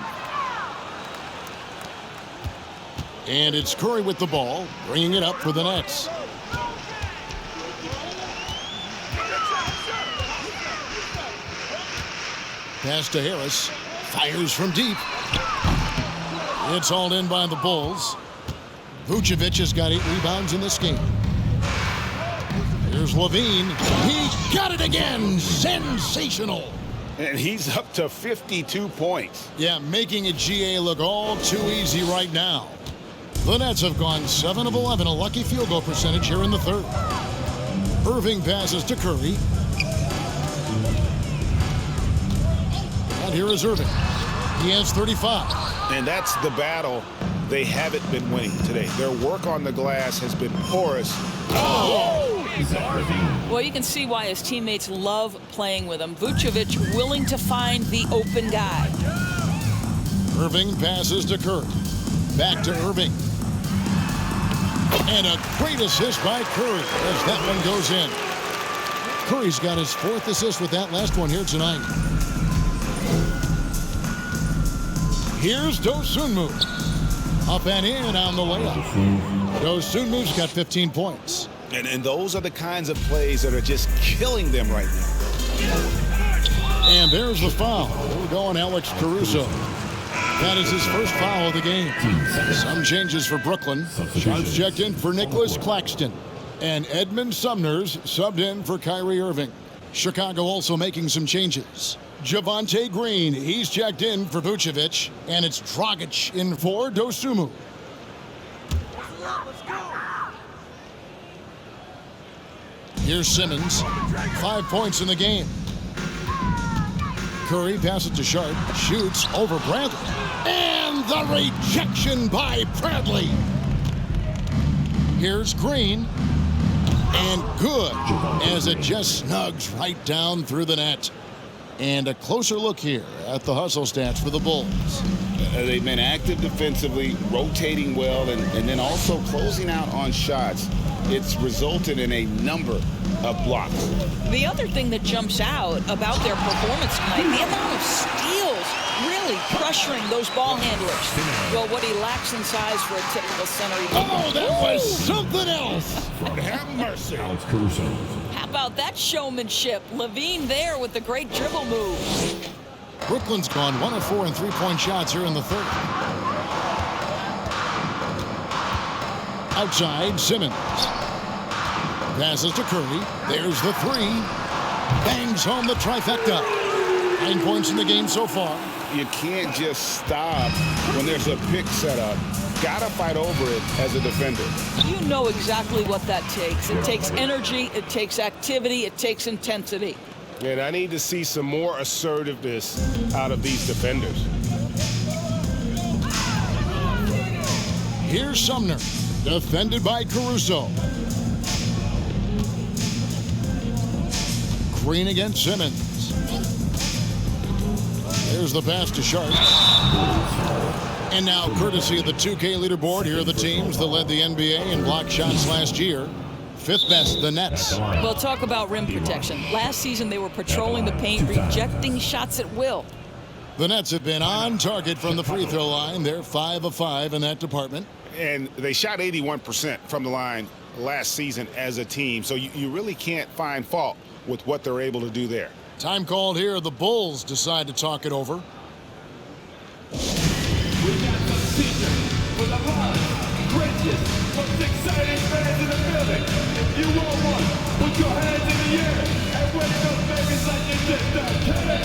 Speaker 4: And it's Curry with the ball, bringing it up for the Nets. Pass to Harris. Fires from deep. It's hauled in by the Bulls. Vucevic has got 8 rebounds in this game. Here's LaVine. He got it again. Sensational.
Speaker 6: And he's up to 52 points.
Speaker 4: Yeah, making a GA look all too easy right now. The Nets have gone 7 of 11, a lucky field goal percentage here in the third. Irving passes to Curry. And here is Irving. He has 35.
Speaker 6: And that's the battle they haven't been winning today. Their work on the glass has been porous.
Speaker 7: Well, you can see why his teammates love playing with him. Vucevic willing to find the open guy.
Speaker 4: Irving passes to Curry. Back to Irving. And a great assist by Curry as that one goes in. Curry's got his 4th assist with that last one here tonight. Here's Dosunmu. Up and in on the layup. Dosunmu's got 15 points.
Speaker 6: And those are the kinds of plays that are just killing them right now.
Speaker 4: And there's the foul. We're going Alex Caruso. That is his first foul of the game. Some changes for Brooklyn. Sharps checked in for Nicholas Claxton. And Edmund Sumner's subbed in for Kyrie Irving. Chicago also making some changes. Javonte Green, he's checked in for Vucevic. And it's Dragic in for Dosunmu. Here's Simmons. 5 points in the game. Curry passes to Sharp. Shoots over Bradley. And the rejection by Bradley. Here's Green. And good as it just snugs right down through the net. And a closer look here at the hustle stats for the Bulls.
Speaker 6: They've been active defensively, rotating well, and then also closing out on shots. It's resulted in a number of blocks.
Speaker 7: The other thing that jumps out about their performance tonight, the amount of steals really pressuring those ball handlers. Well, what he lacks in size for a typical center.
Speaker 4: Oh, that was something else.
Speaker 6: Have mercy.
Speaker 7: How about that showmanship? LaVine there with the great dribble move.
Speaker 4: Brooklyn's gone 1 of 4 in three-point shots here in the third. Outside, Simmons. Passes to Curry. There's the three. Bangs home the trifecta. 9 points in the game so far.
Speaker 6: You can't just stop when there's a pick set up. Gotta fight over it as a defender.
Speaker 7: You know exactly what that takes. It takes energy, it takes activity, it takes intensity.
Speaker 8: And I need to see some more assertiveness out of these defenders.
Speaker 4: Here's Sumner, defended by Caruso. Green against Simmons. There's the pass to Sharp. And now, courtesy of the 2K leaderboard, here are the teams that led the NBA in block shots last year. Fifth best, the Nets.
Speaker 7: Well, talk about rim protection. Last season, they were patrolling the paint, rejecting shots at will.
Speaker 4: The Nets have been on target from the free throw line. They're 5 of 5 in that department.
Speaker 6: And they shot 81% from the line last season as a team. So you really can't find fault with what they're able to do there.
Speaker 4: Time called here. The Bulls decide to talk it over.
Speaker 9: We got some teachers for the greatest, most exciting fans in the building. If you want one, put your hands in the air and wave those babies like you just don't care.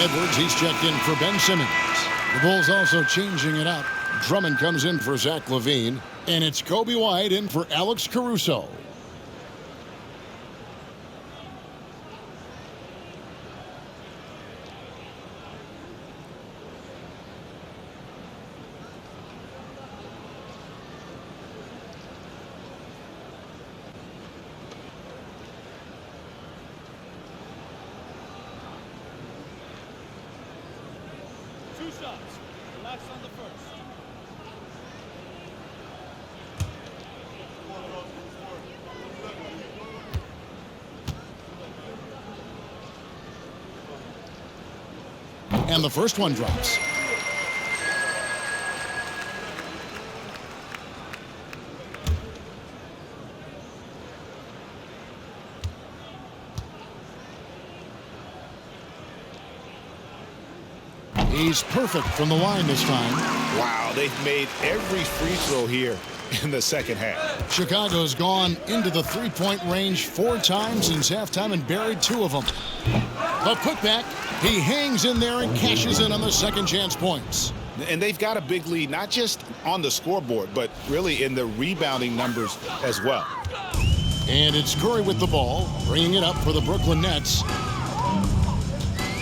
Speaker 4: Edwards, he's checked in for Ben Simmons. The Bulls also changing it up. Drummond comes in for Zach LaVine. And it's Kobe White in for Alex Caruso.
Speaker 9: Shots. Relax on the first.
Speaker 4: And the first one drops. He's perfect from the line this time.
Speaker 6: Wow, they've made every free throw here in the second half.
Speaker 4: Chicago's gone into the three-point range 4 times since halftime and buried 2 of them. The putback, he hangs in there and cashes in on the second chance points.
Speaker 6: And they've got a big lead, not just on the scoreboard, but really in the rebounding numbers as well.
Speaker 4: And it's Curry with the ball, bringing it up for the Brooklyn Nets.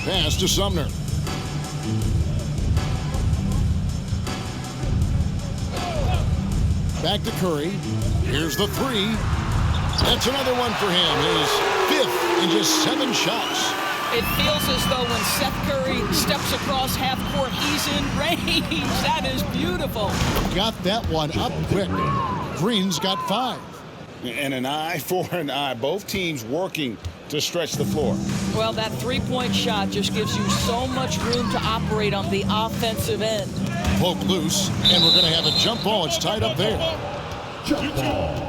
Speaker 4: Pass to Sumner. Back to Curry. Here's the 3. That's another one for him. His 5th in just 7 shots.
Speaker 7: It feels as though when Seth Curry steps across half court, he's in range. That is beautiful.
Speaker 4: Got that one up quick. Green's got 5.
Speaker 6: And an eye for an eye. Both teams working to stretch the floor.
Speaker 7: Well, that three-point shot just gives you so much room to operate on the offensive end.
Speaker 4: Poke loose, and we're going to have a jump ball. It's tied up there.
Speaker 9: Jump ball.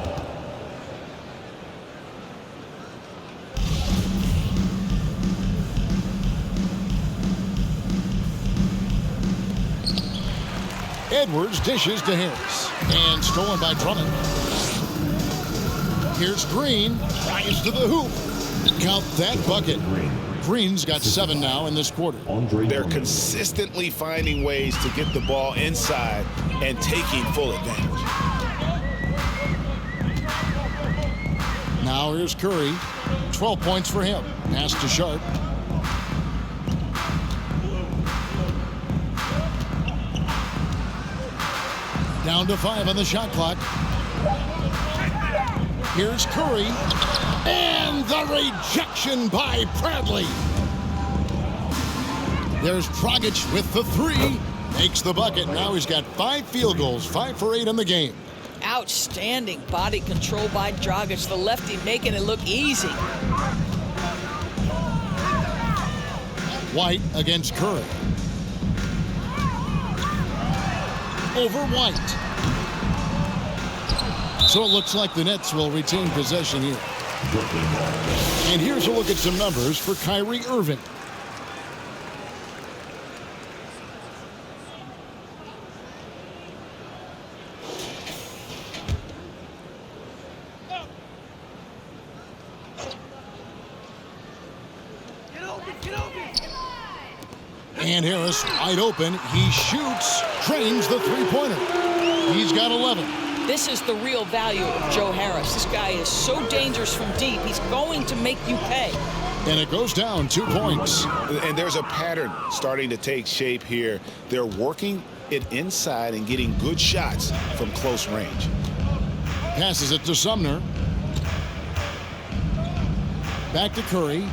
Speaker 4: Edwards dishes to Harris. And stolen by Drummond. Here's Green. Tries to the hoop. Count that bucket. Green's got 7 now in this quarter.
Speaker 6: They're consistently finding ways to get the ball inside and taking full advantage.
Speaker 4: Now here's Curry. 12 points for him. Pass to Sharp. Down to 5 on the shot clock. Here's Curry. And the rejection by Bradley. There's Dragic with the 3. Makes the bucket. Now he's got 5 field goals. 5 for 8 in the game.
Speaker 7: Outstanding body control by Dragic, the lefty, making it look easy.
Speaker 4: White against Curry. Over White. So it looks like the Nets will retain possession here. And here's a look at some numbers for Kyrie Irving. And Harris wide open. He shoots, trains the three-pointer. He's got 11.
Speaker 7: This is the real value of Joe Harris. This guy is so dangerous from deep. He's going to make you pay.
Speaker 4: And it goes down 2 points.
Speaker 6: And there's a pattern starting to take shape here. They're working it inside and getting good shots from close range.
Speaker 4: Passes it to Sumner. Back to Curry.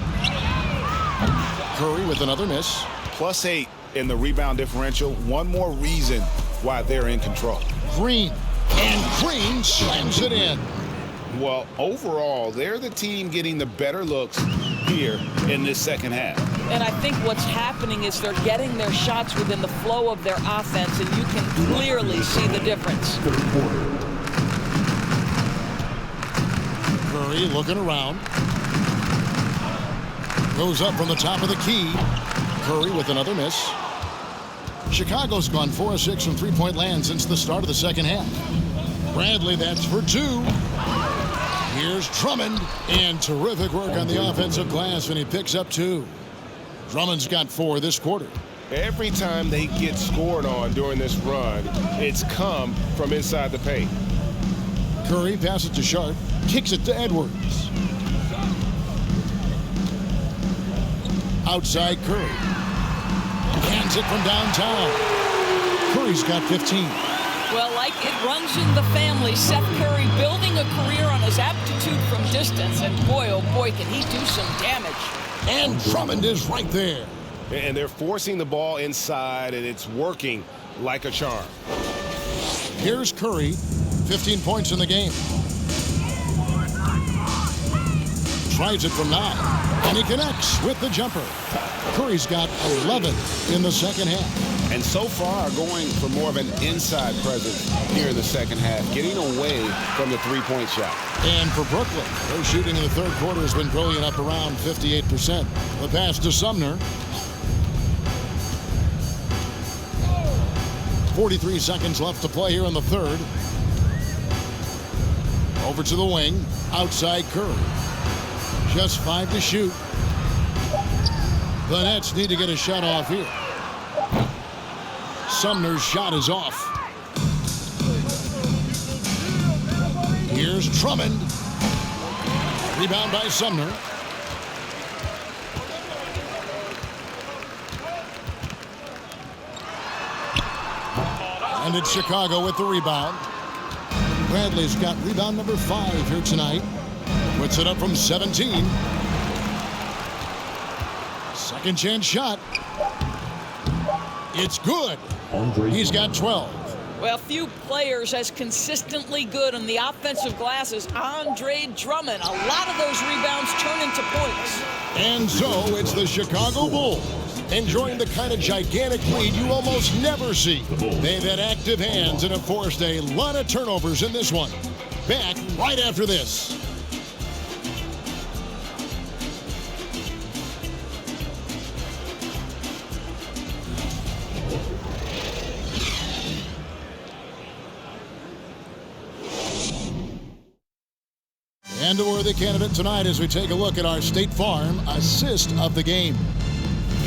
Speaker 4: Curry with another miss.
Speaker 6: +8 in the rebound differential. One more reason why they're in control.
Speaker 4: Green. And Green slams it in.
Speaker 6: Well, overall, they're the team getting the better looks here in this second half.
Speaker 7: And I think what's happening is they're getting their shots within the flow of their offense, and you can clearly see the difference.
Speaker 4: Curry looking around. Goes up from the top of the key. Curry with another miss. Chicago's gone 4 of 6 from three-point land since the start of the second half. Bradley, that's for 2. Here's Drummond, and terrific work on the offensive glass, and he picks up 2. Drummond's got 4 this quarter.
Speaker 8: Every time they get scored on during this run, it's come from inside the paint.
Speaker 4: Curry passes to Sharp, kicks it to Edwards. Outside Curry. Hands it from downtown. Curry's got 15.
Speaker 7: Well, like it runs in the family, Seth Curry building a career on his aptitude from distance, and boy, oh boy, can he do some damage.
Speaker 4: And Drummond is right there.
Speaker 8: And they're forcing the ball inside, and it's working like a charm.
Speaker 4: Here's Curry, 15 points in the game. Tries it from 9, and he connects with the jumper. Curry's got 11 in the second half.
Speaker 6: And so far going for more of an inside presence here in the second half, getting away from the three-point shot.
Speaker 4: And for Brooklyn, their shooting in the third quarter has been brilliant, up around 58%. The pass to Sumner. 43 seconds left to play here in the third. Over to the wing, outside Curry. Just 5 to shoot. The Nets need to get a shot off here. Sumner's shot is off. Here's Drummond. Rebound by Sumner. And it's Chicago with the rebound. Bradley's got rebound number 5 here tonight. Puts it up from 17. Second chance shot. It's good. He's got 12.
Speaker 7: Well, few players as consistently good on the offensive glass as Andre Drummond. A lot of those rebounds turn into points.
Speaker 4: And so it's the Chicago Bulls enjoying the kind of gigantic lead you almost never see. They've had active hands and have forced a lot of turnovers in this one. Back right after this. And a worthy candidate tonight as we take a look at our State Farm assist of the game.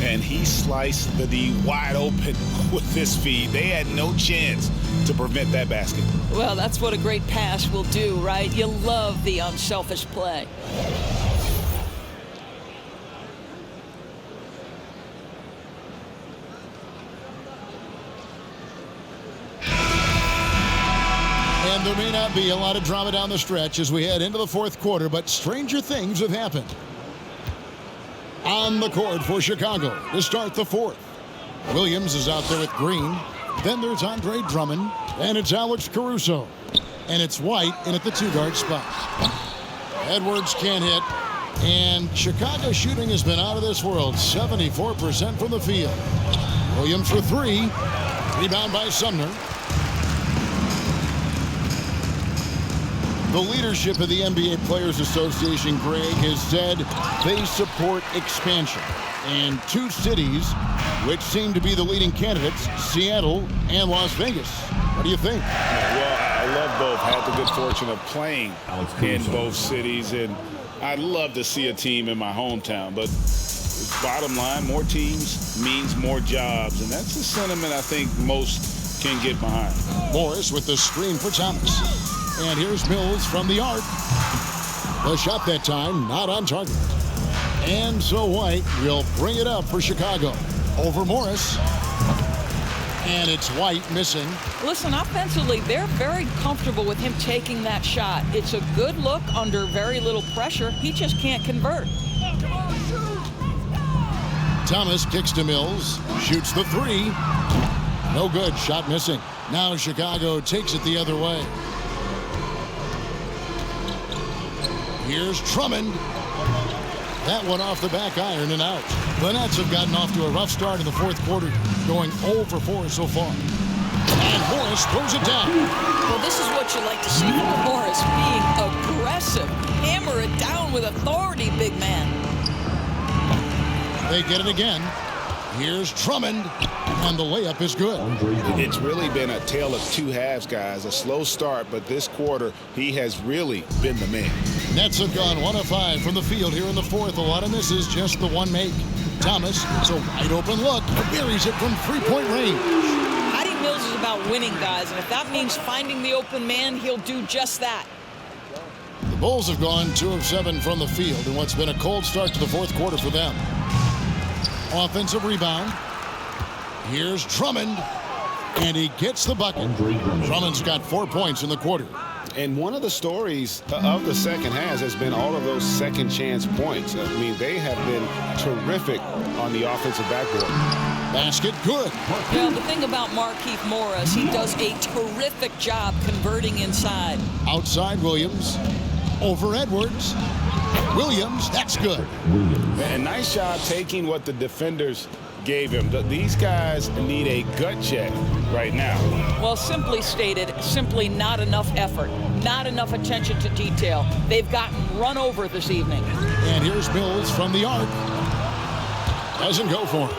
Speaker 6: And he sliced the D wide open with this feed. They had no chance to prevent that basket.
Speaker 7: Well, that's what a great pass will do, right? You love the unselfish play.
Speaker 4: And there may not be a lot of drama down the stretch as we head into the fourth quarter, but stranger things have happened. On the court for Chicago to start the fourth. Williams is out there with Green. Then there's Andre Drummond, and it's Alex Caruso. And it's White in at the 2-guard spot. Edwards can't hit, and Chicago's shooting has been out of this world, 74% from the field. Williams for 3. Rebound by Sumner. The leadership of the NBA Players Association, Greg, has said they support expansion. And 2 cities, which seem to be the leading candidates, Seattle and Las Vegas. What do you think?
Speaker 6: Well, I love both. Had the good fortune of playing in both cities, and I'd love to see a team in my hometown. But bottom line, more teams means more jobs, and that's the sentiment I think most can get behind.
Speaker 4: Morris with the screen for Thomas. And here's Mills from the arc. The shot that time, not on target. And so White will bring it up for Chicago. Over Morris. And it's White missing.
Speaker 7: Listen, offensively, they're very comfortable with him taking that shot. It's a good look under very little pressure. He just can't convert.
Speaker 4: Thomas kicks to Mills. Shoots the 3. No good. Shot missing. Now Chicago takes it the other way. Here's Drummond. That one off the back iron and out. The Nets have gotten off to a rough start in the fourth quarter, going 0 for 4 so far. And Morris throws it down.
Speaker 7: Well, this is what you like to see from Morris, being aggressive. Hammer it down with authority, big man.
Speaker 4: They get it again. Here's Drummond, and the layup is good.
Speaker 6: It's really been a tale of 2 halves, guys. A slow start, but this quarter, he has really been the man.
Speaker 4: Nets have gone 1 of 5 from the field here in the fourth. A lot of misses, just the 1 make. Thomas, it's a wide open look. Buries it from 3-point range.
Speaker 7: Patty Mills is about winning, guys, and if that means finding the open man, he'll do just that.
Speaker 4: The Bulls have gone 2 of 7 from the field in what's been a cold start to the fourth quarter for them. Offensive rebound. Here's Drummond, and he gets the bucket. Drummond's got 4 points in the quarter.
Speaker 6: And one of the stories of the second half has been all of those second chance points. I mean, they have been terrific on the offensive backboard.
Speaker 4: Basket good.
Speaker 7: Well, the thing about Markieff Morris, he does a terrific job converting inside.
Speaker 4: Outside Williams. Over Edwards. Williams, that's good.
Speaker 6: And nice job taking what the defenders gave him. These guys need a gut check right now.
Speaker 7: Well, simply stated, simply not enough effort, not enough attention to detail. They've gotten run over this evening.
Speaker 4: And here's Mills from the arc. Doesn't go for him.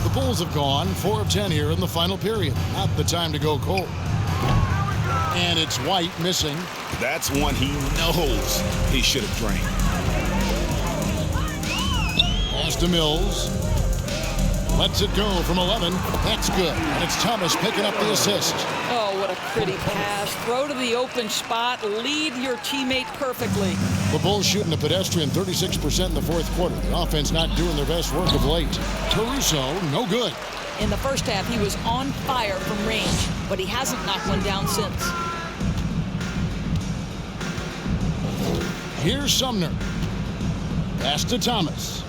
Speaker 4: The Bulls have gone 4 of 10 here in the final period. Not the time to go cold. And it's White missing.
Speaker 6: That's one he knows he should have drained.
Speaker 4: Pass to Mills. Lets it go from 11. That's good. And it's Thomas picking up the assist.
Speaker 7: Oh, what a pretty pass. Throw to the open spot. Lead your teammate perfectly.
Speaker 4: The Bulls shooting a pedestrian 36% in the fourth quarter. The offense not doing their best work of late. Caruso, no good.
Speaker 7: In the first half, he was on fire from range, but he hasn't knocked one down since.
Speaker 4: Here's Sumner. Pass to Thomas.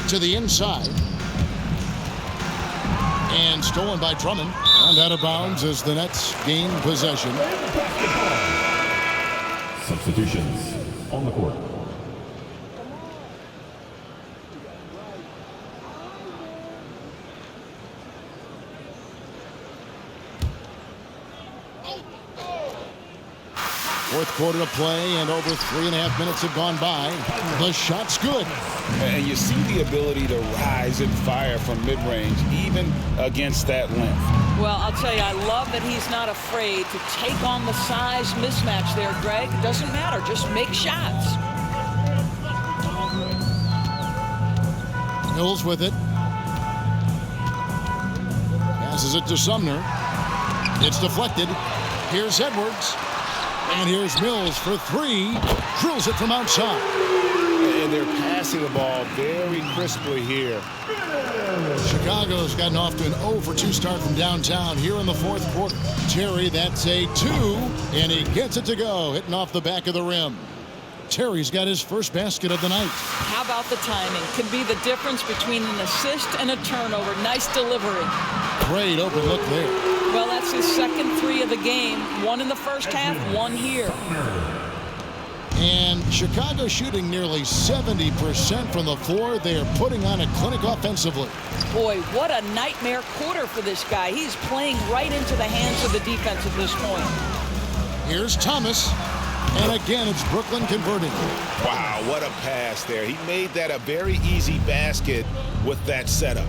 Speaker 4: To the inside. And stolen by Drummond. And out of bounds as the Nets gain possession.
Speaker 9: Substitutions on the court.
Speaker 4: Fourth quarter to play, and over 3.5 minutes have gone by. The shot's good.
Speaker 6: And you see the ability to rise and fire from mid-range, even against that length.
Speaker 7: Well, I'll tell you, I love that he's not afraid to take on the size mismatch there, Greg. It doesn't matter. Just make shots.
Speaker 4: Mills with it. Passes it to Sumner. It's deflected. Here's Edwards. And here's Mills for 3. Drills it from outside.
Speaker 8: And they're passing the ball very crisply here.
Speaker 4: Chicago's gotten off to an 0 for 2 start from downtown here in the fourth quarter. Terry, that's a 2, and he gets it to go, hitting off the back of the rim. Terry's got his first basket of the night.
Speaker 7: How about the timing? Can be the difference between an assist and a turnover. Nice delivery.
Speaker 4: Great open look there.
Speaker 7: Well, that's his second 3 of the game. 1 in the first half, 1 here.
Speaker 4: And Chicago shooting nearly 70% from the floor. They are putting on a clinic offensively.
Speaker 7: Boy, what a nightmare quarter for this guy. He's playing right into the hands of the defense at this point.
Speaker 4: Here's Thomas. And again, it's Brooklyn converting.
Speaker 6: Wow, what a pass there. He made that a very easy basket with that setup.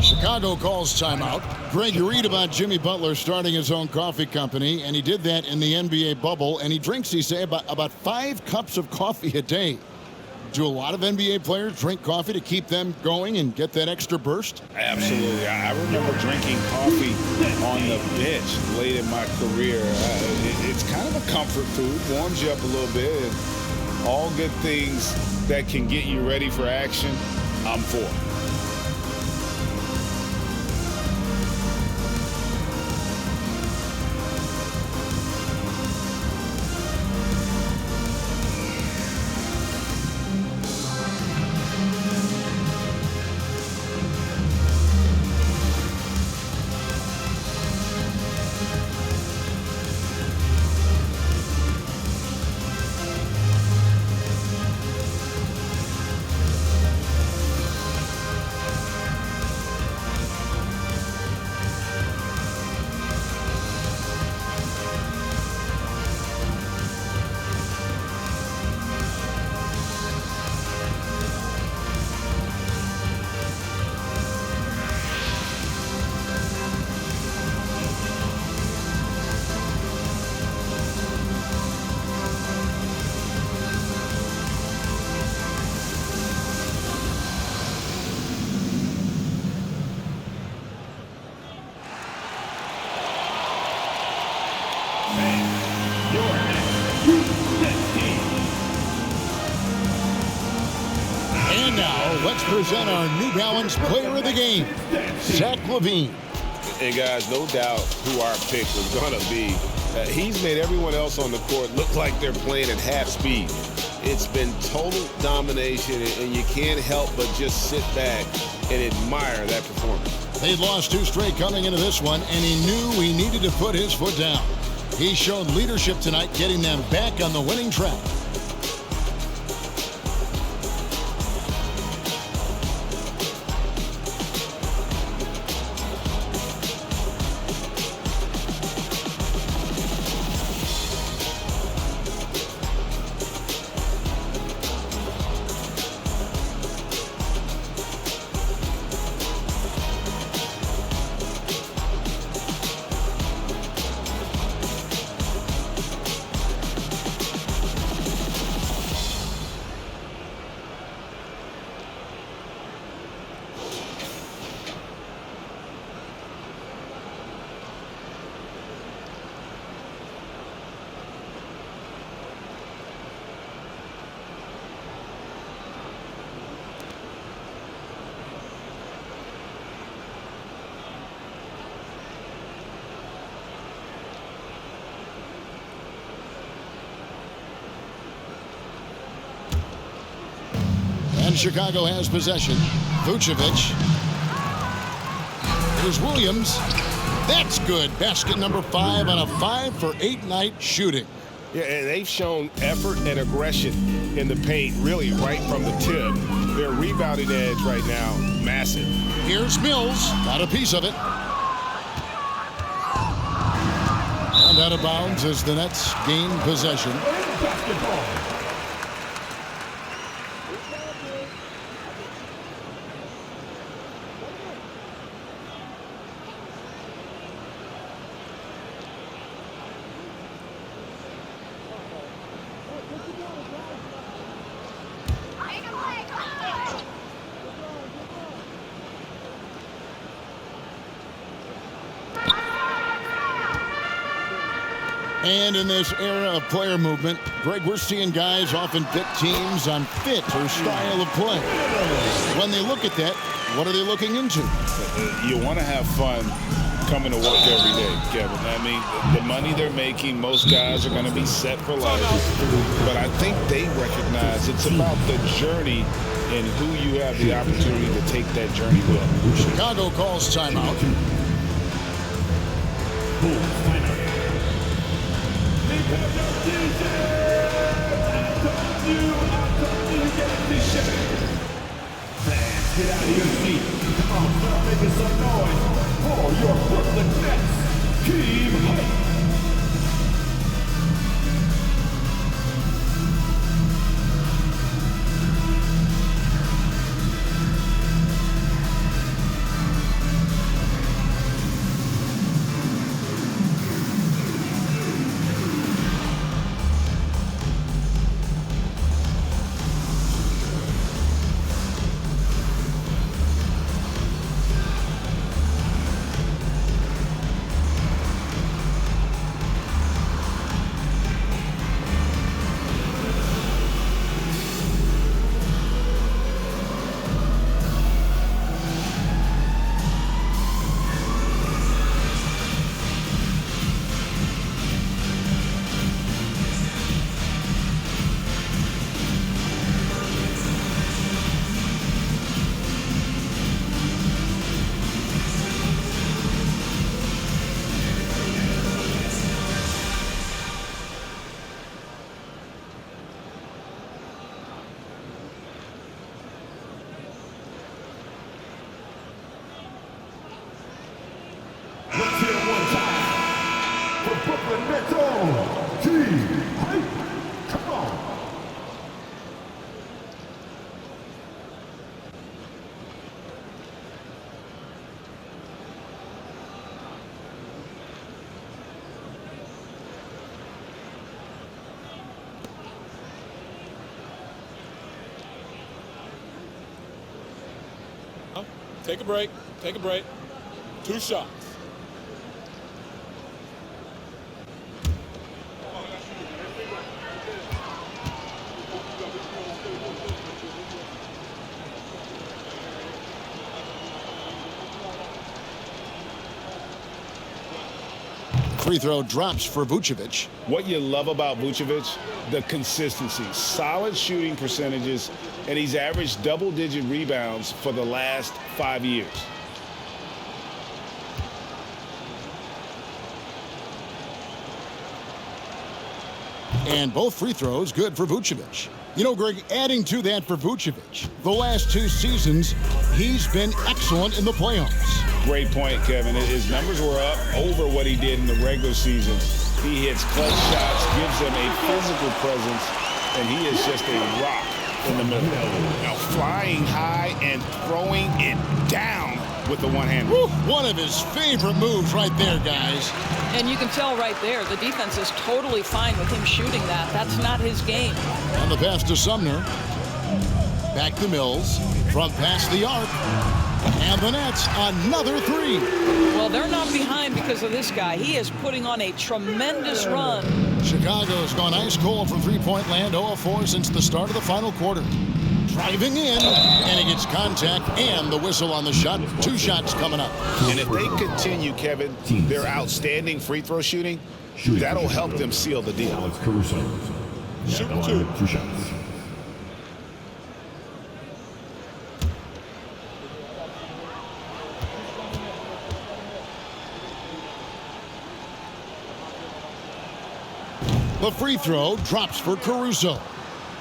Speaker 4: Chicago calls timeout. Greg, you read about Jimmy Butler starting his own coffee company, and he did that in the NBA bubble, and he drinks, he say, about 5 cups of coffee a day. Do a lot of NBA players drink coffee to keep them going and get that extra burst?
Speaker 6: Absolutely. I remember drinking coffee on the bench late in my career. It's kind of a comfort food, warms you up a little bit, and all good things that can get you ready for action, I'm for.
Speaker 4: And now, let's present our New Balance Player of the Game, Zach LaVine.
Speaker 8: And guys, no doubt who our pick was going to be. He's made everyone else on the court look like they're playing at half speed. It's been total domination, and you can't help but just sit back and admire that performance.
Speaker 4: They'd lost 2 straight coming into this one, and he knew he needed to put his foot down. He showed leadership tonight, getting them back on the winning track. and Chicago has possession. Vucevic. Here's Williams. That's good. Basket number 5 on a 5 for 8 night shooting.
Speaker 8: Yeah, and they've shown effort and aggression in the paint, really right from the tip. Their rebounding edge right now, massive.
Speaker 4: Here's Mills. Got a piece of it. And out of bounds as the Nets gain possession. And in this era of player movement, Greg, we're seeing guys often pick teams on fit or style of play. When they look at that, what are they looking into?
Speaker 6: You want to have fun coming to work every day, Kevin. I mean, the money they're making, most guys are going to be set for life. But I think they recognize it's about the journey and who you have the opportunity to take that journey with.
Speaker 4: Chicago calls timeout.
Speaker 9: Fans, get out of your seat. Come on, start making some noise for your Brooklyn Nets. Team Hype.
Speaker 11: Take a break. Take a break. 2 shots.
Speaker 4: Free throw drops for Vucevic.
Speaker 6: What you love about Vucevic, the consistency, solid shooting percentages, and he's averaged double-digit rebounds for the last 5 years.
Speaker 4: And both free throws good for Vucevic. You know, Greg, adding to that for Vucevic, the last 2 seasons, he's been excellent in the playoffs.
Speaker 6: Great point, Kevin. His numbers were up over what he did in the regular season. He hits clutch shots, gives them a physical presence, and he is just a rock in the middle. Now flying high and throwing it down with the one-hander.
Speaker 4: One of his favorite moves right there, guys.
Speaker 7: And you can tell right there, the defense is totally fine with him shooting that. That's not his game.
Speaker 4: And the pass to Sumner. Back to Mills. Front past the arc. And the Nets, another 3.
Speaker 7: Well, they're not behind because of this guy. He is putting on a tremendous run.
Speaker 4: Chicago's gone ice cold from three-point land, 0-4 since the start of the final quarter. Driving in, and he gets contact and the whistle on the shot. 2 shots coming up.
Speaker 6: And if they continue, Kevin, their outstanding free throw shooting, that'll help them seal the deal.
Speaker 11: Shoot 2.
Speaker 4: The free throw drops for Caruso.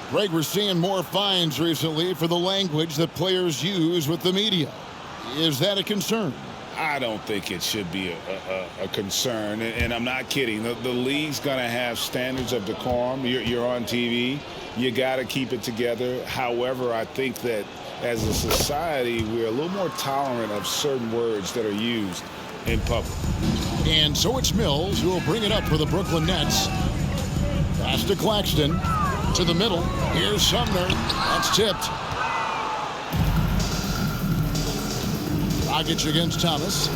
Speaker 4: Greg, we're seeing more fines recently for the language that players use with the media. Is that a concern?
Speaker 6: I don't think it should be a concern, and I'm not kidding. The league's going to have standards of decorum. You're on TV. You got to keep it together. However, I think that as a society, we're a little more tolerant of certain words that are used in public.
Speaker 4: And so it's Mills who will bring it up for the Brooklyn Nets. Pass to Claxton. To the middle. Here's Sumner. That's tipped. Dragic against Thomas.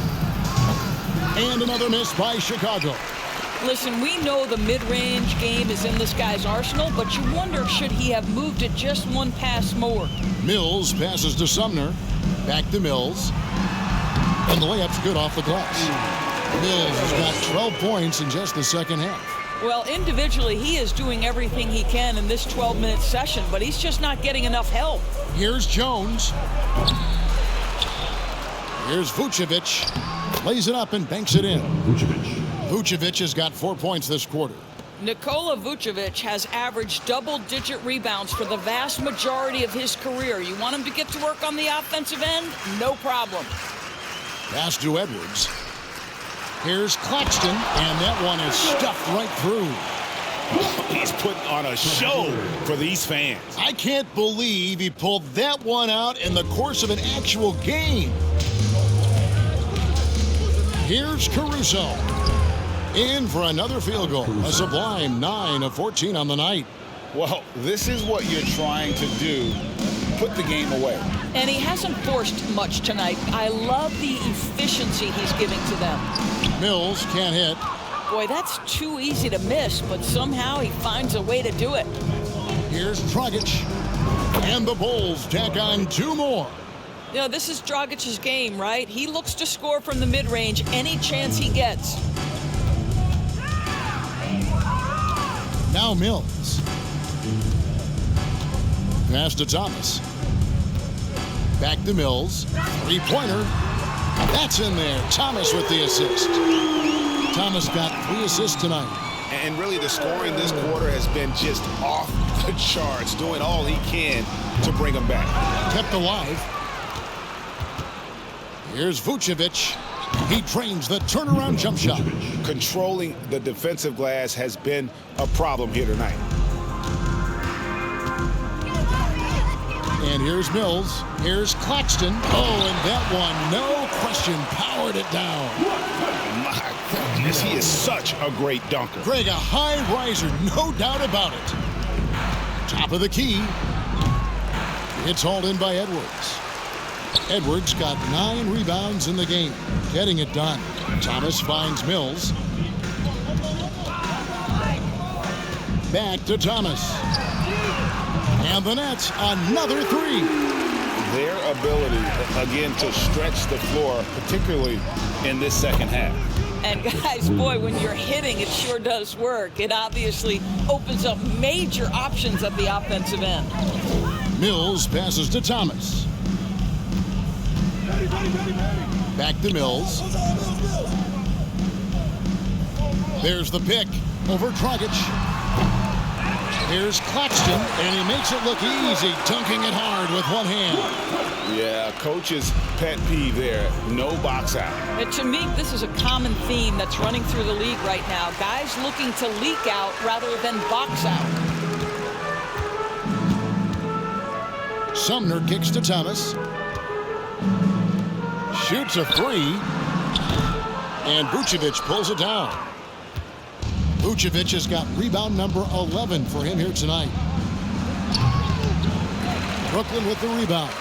Speaker 4: And another miss by Chicago.
Speaker 7: Listen, we know the mid-range game is in this guy's arsenal, but you wonder, should he have moved it just one pass more?
Speaker 4: Mills passes to Sumner. Back to Mills. And the layup's good off the glass. Mills has got 12 points in just the second half.
Speaker 7: Well, individually, he is doing everything he can in this 12-minute session, but he's just not getting enough help.
Speaker 4: Here's Jones. Here's Vucevic. Lays it up and banks it in. Vucevic has got 4 points this quarter.
Speaker 7: Nikola Vucevic has averaged double-digit rebounds for the vast majority of his career. You want him to get to work on the offensive end? No problem.
Speaker 4: Pass to Edwards. Here's Claxton, and that one is stuffed right through.
Speaker 6: He's putting on a show for these fans.
Speaker 4: I can't believe he pulled that one out in the course of an actual game. Here's Caruso. In for another field goal. A sublime 9 of 14 on the night.
Speaker 6: Well, this is what you're trying to do. Put the game away.
Speaker 7: And he hasn't forced much tonight. I love the efficiency he's giving to them.
Speaker 4: Mills can't hit.
Speaker 7: Boy, that's too easy to miss, but somehow he finds a way to do it.
Speaker 4: Here's Dragic. And the Bulls tack on 2 more.
Speaker 7: You know, this is Dragic's game, right? He looks to score from the mid-range any chance he gets.
Speaker 4: Now Mills. Pass to Thomas. Back to Mills. 3-pointer. That's in there. Thomas with the assist. Thomas got 3 assists tonight.
Speaker 8: And really the scoring this quarter has been just off the charts, doing all he can to bring them back.
Speaker 4: Kept alive. Here's Vucevic. He trains the turnaround jump shot.
Speaker 6: Controlling the defensive glass has been a problem here tonight.
Speaker 4: And here's Mills. Here's Claxton. Oh, and that one, no question, powered it down.
Speaker 6: My goodness, he is such a great dunker.
Speaker 4: Greg, a high riser, no doubt about it. Top of the key. It's hauled in by Edwards. Edwards got 9 rebounds in the game, getting it done. Thomas finds Mills. Back to Thomas. And the Nets, another 3.
Speaker 6: Their ability, again, to stretch the floor, particularly in this second half.
Speaker 7: And guys, boy, when you're hitting, it sure does work. It obviously opens up major options at the offensive end.
Speaker 4: Mills passes to Thomas. Back to Mills. There's the pick over Dragic. Here's Claxton, and he makes it look easy, dunking it hard with one hand.
Speaker 6: Yeah, coach's pet peeve there, no box out.
Speaker 7: And to me, this is a common theme that's running through the league right now. Guys looking to leak out rather than box out.
Speaker 4: Sumner kicks to Thomas. Shoots a 3. And Vucevic pulls it down. Vucevic has got rebound number 11 for him here tonight. Brooklyn with the rebound.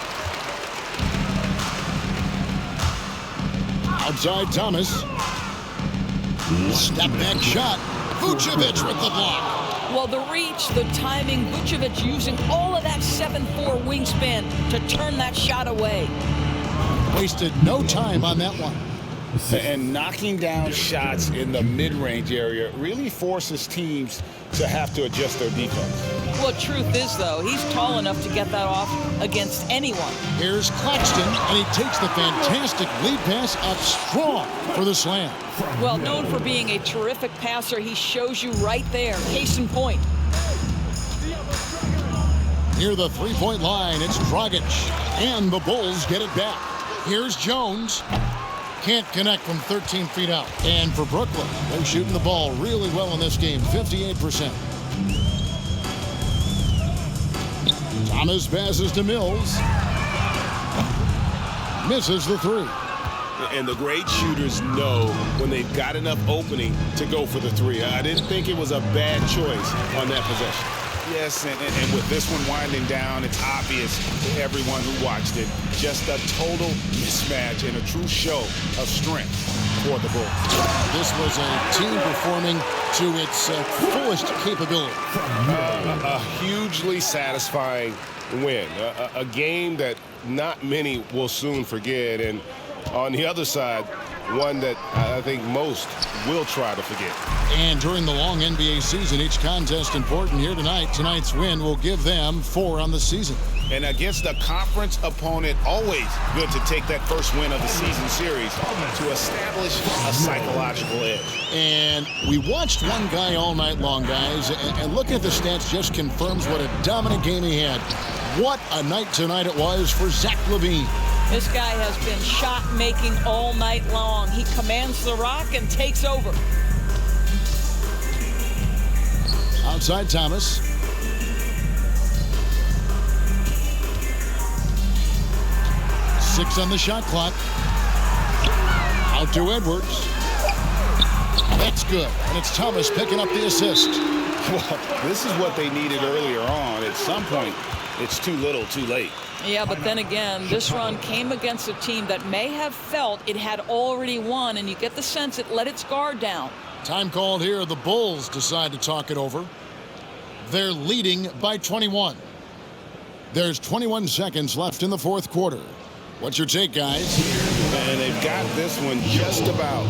Speaker 4: Outside Thomas. Step back shot. Vucevic with the block.
Speaker 7: Well, the reach, the timing, Vucevic using all of that 7'4" wingspan to turn that shot away.
Speaker 4: Wasted no time on that one.
Speaker 6: And knocking down shots in the mid-range area really forces teams to have to adjust their defense.
Speaker 7: Well, truth is, though, he's tall enough to get that off against anyone.
Speaker 4: Here's Claxton, and he takes the fantastic lead pass up strong for the slam.
Speaker 7: Well, known for being a terrific passer, he shows you right there. Case in point.
Speaker 4: Near the three-point line, it's Dragic, and the Bulls get it back. Here's Jones. Can't connect from 13 feet out. And for Brooklyn, they're shooting the ball really well in this game, 58%. Thomas passes to Mills. Misses the three.
Speaker 8: And the great shooters know when they've got enough opening to go for the three. I didn't think it was a bad choice on that possession.
Speaker 6: Yes, and with this one winding down, it's obvious to everyone who watched it. Just a total mismatch and a true show of strength for the Bulls.
Speaker 4: This was a team performing to its fullest capability.
Speaker 8: A hugely satisfying win. A game that not many will soon forget. And on the other side, one that I think most will try to forget.
Speaker 4: And during the long NBA season, each contest important here tonight. Tonight's win will give them 4 on the season.
Speaker 6: And against a conference opponent, always good to take that first win of the season series to establish a psychological edge.
Speaker 4: And we watched one guy all night long, guys, and looking at the stats just confirms what a dominant game he had. What a night tonight it was for Zach LaVine.
Speaker 7: This guy has been shot-making all night long. He commands the rock and takes over.
Speaker 4: Outside Thomas. Six on the shot clock. Out to Edwards. That's good. And it's Thomas picking up the assist.
Speaker 6: Well, this is what they needed earlier on. At some point, it's too little, too late.
Speaker 7: Yeah, but then again, this run came against a team that may have felt it had already won, and you get the sense it let its guard down.
Speaker 4: Time called here. The Bulls decide to talk it over. They're leading by 21. There's 21 seconds left in the fourth quarter. What's your take, guys?
Speaker 6: And they've got this one just about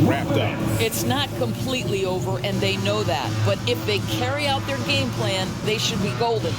Speaker 6: wrapped up.
Speaker 7: It's not completely over, and they know that. But if they carry out their game plan, they should be golden.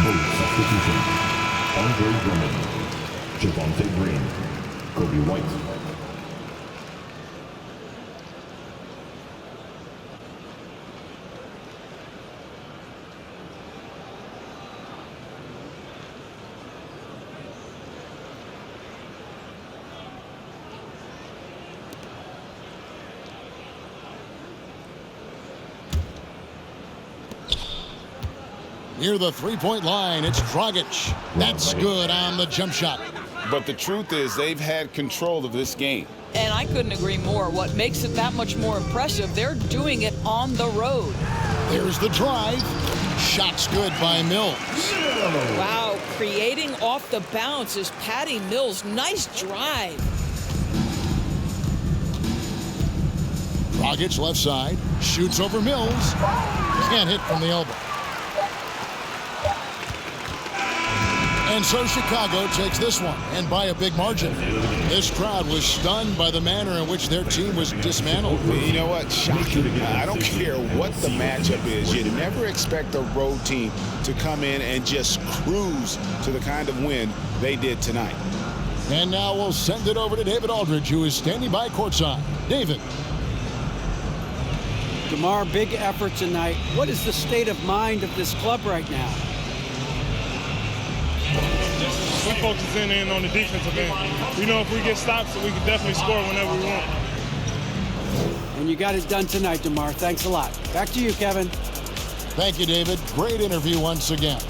Speaker 9: Substitution. Andre Drummond. Javonte Green. Kobe White.
Speaker 4: Near the three-point line, it's Dragic. That's good on the jump shot.
Speaker 6: But the truth is, they've had control of this game.
Speaker 7: And I couldn't agree more. What makes it that much more impressive, they're doing it on the road.
Speaker 4: There's the drive. Shot's good by Mills.
Speaker 7: Wow, creating off the bounce is Patty Mills. Nice drive.
Speaker 4: Dragic left side, shoots over Mills. Can't hit from the elbow. And so Chicago takes this one, and by a big margin. This crowd was stunned by the manner in which their team was dismantled.
Speaker 6: You know what? Shocking. I don't care what the matchup is. You never expect a road team to come in and just cruise to the kind of win they did tonight.
Speaker 4: And now we'll send it over to David Aldridge, who is standing by courtside. David.
Speaker 5: DeMar, big effort tonight. What is the state of mind of this club right now?
Speaker 10: We focus in on the defensive end. We know if we get stops, we can definitely score whenever we want.
Speaker 5: And you got it done tonight, DeMar. Thanks a lot. Back to you, Kevin.
Speaker 4: Thank you, David. Great interview once again.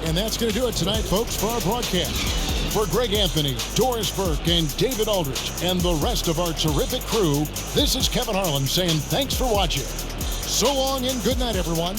Speaker 4: And that's going to do it tonight, folks, for our broadcast. For Greg Anthony, Doris Burke, and David Aldridge, and the rest of our terrific crew, this is Kevin Harlan saying thanks for watching. So long and good night, everyone.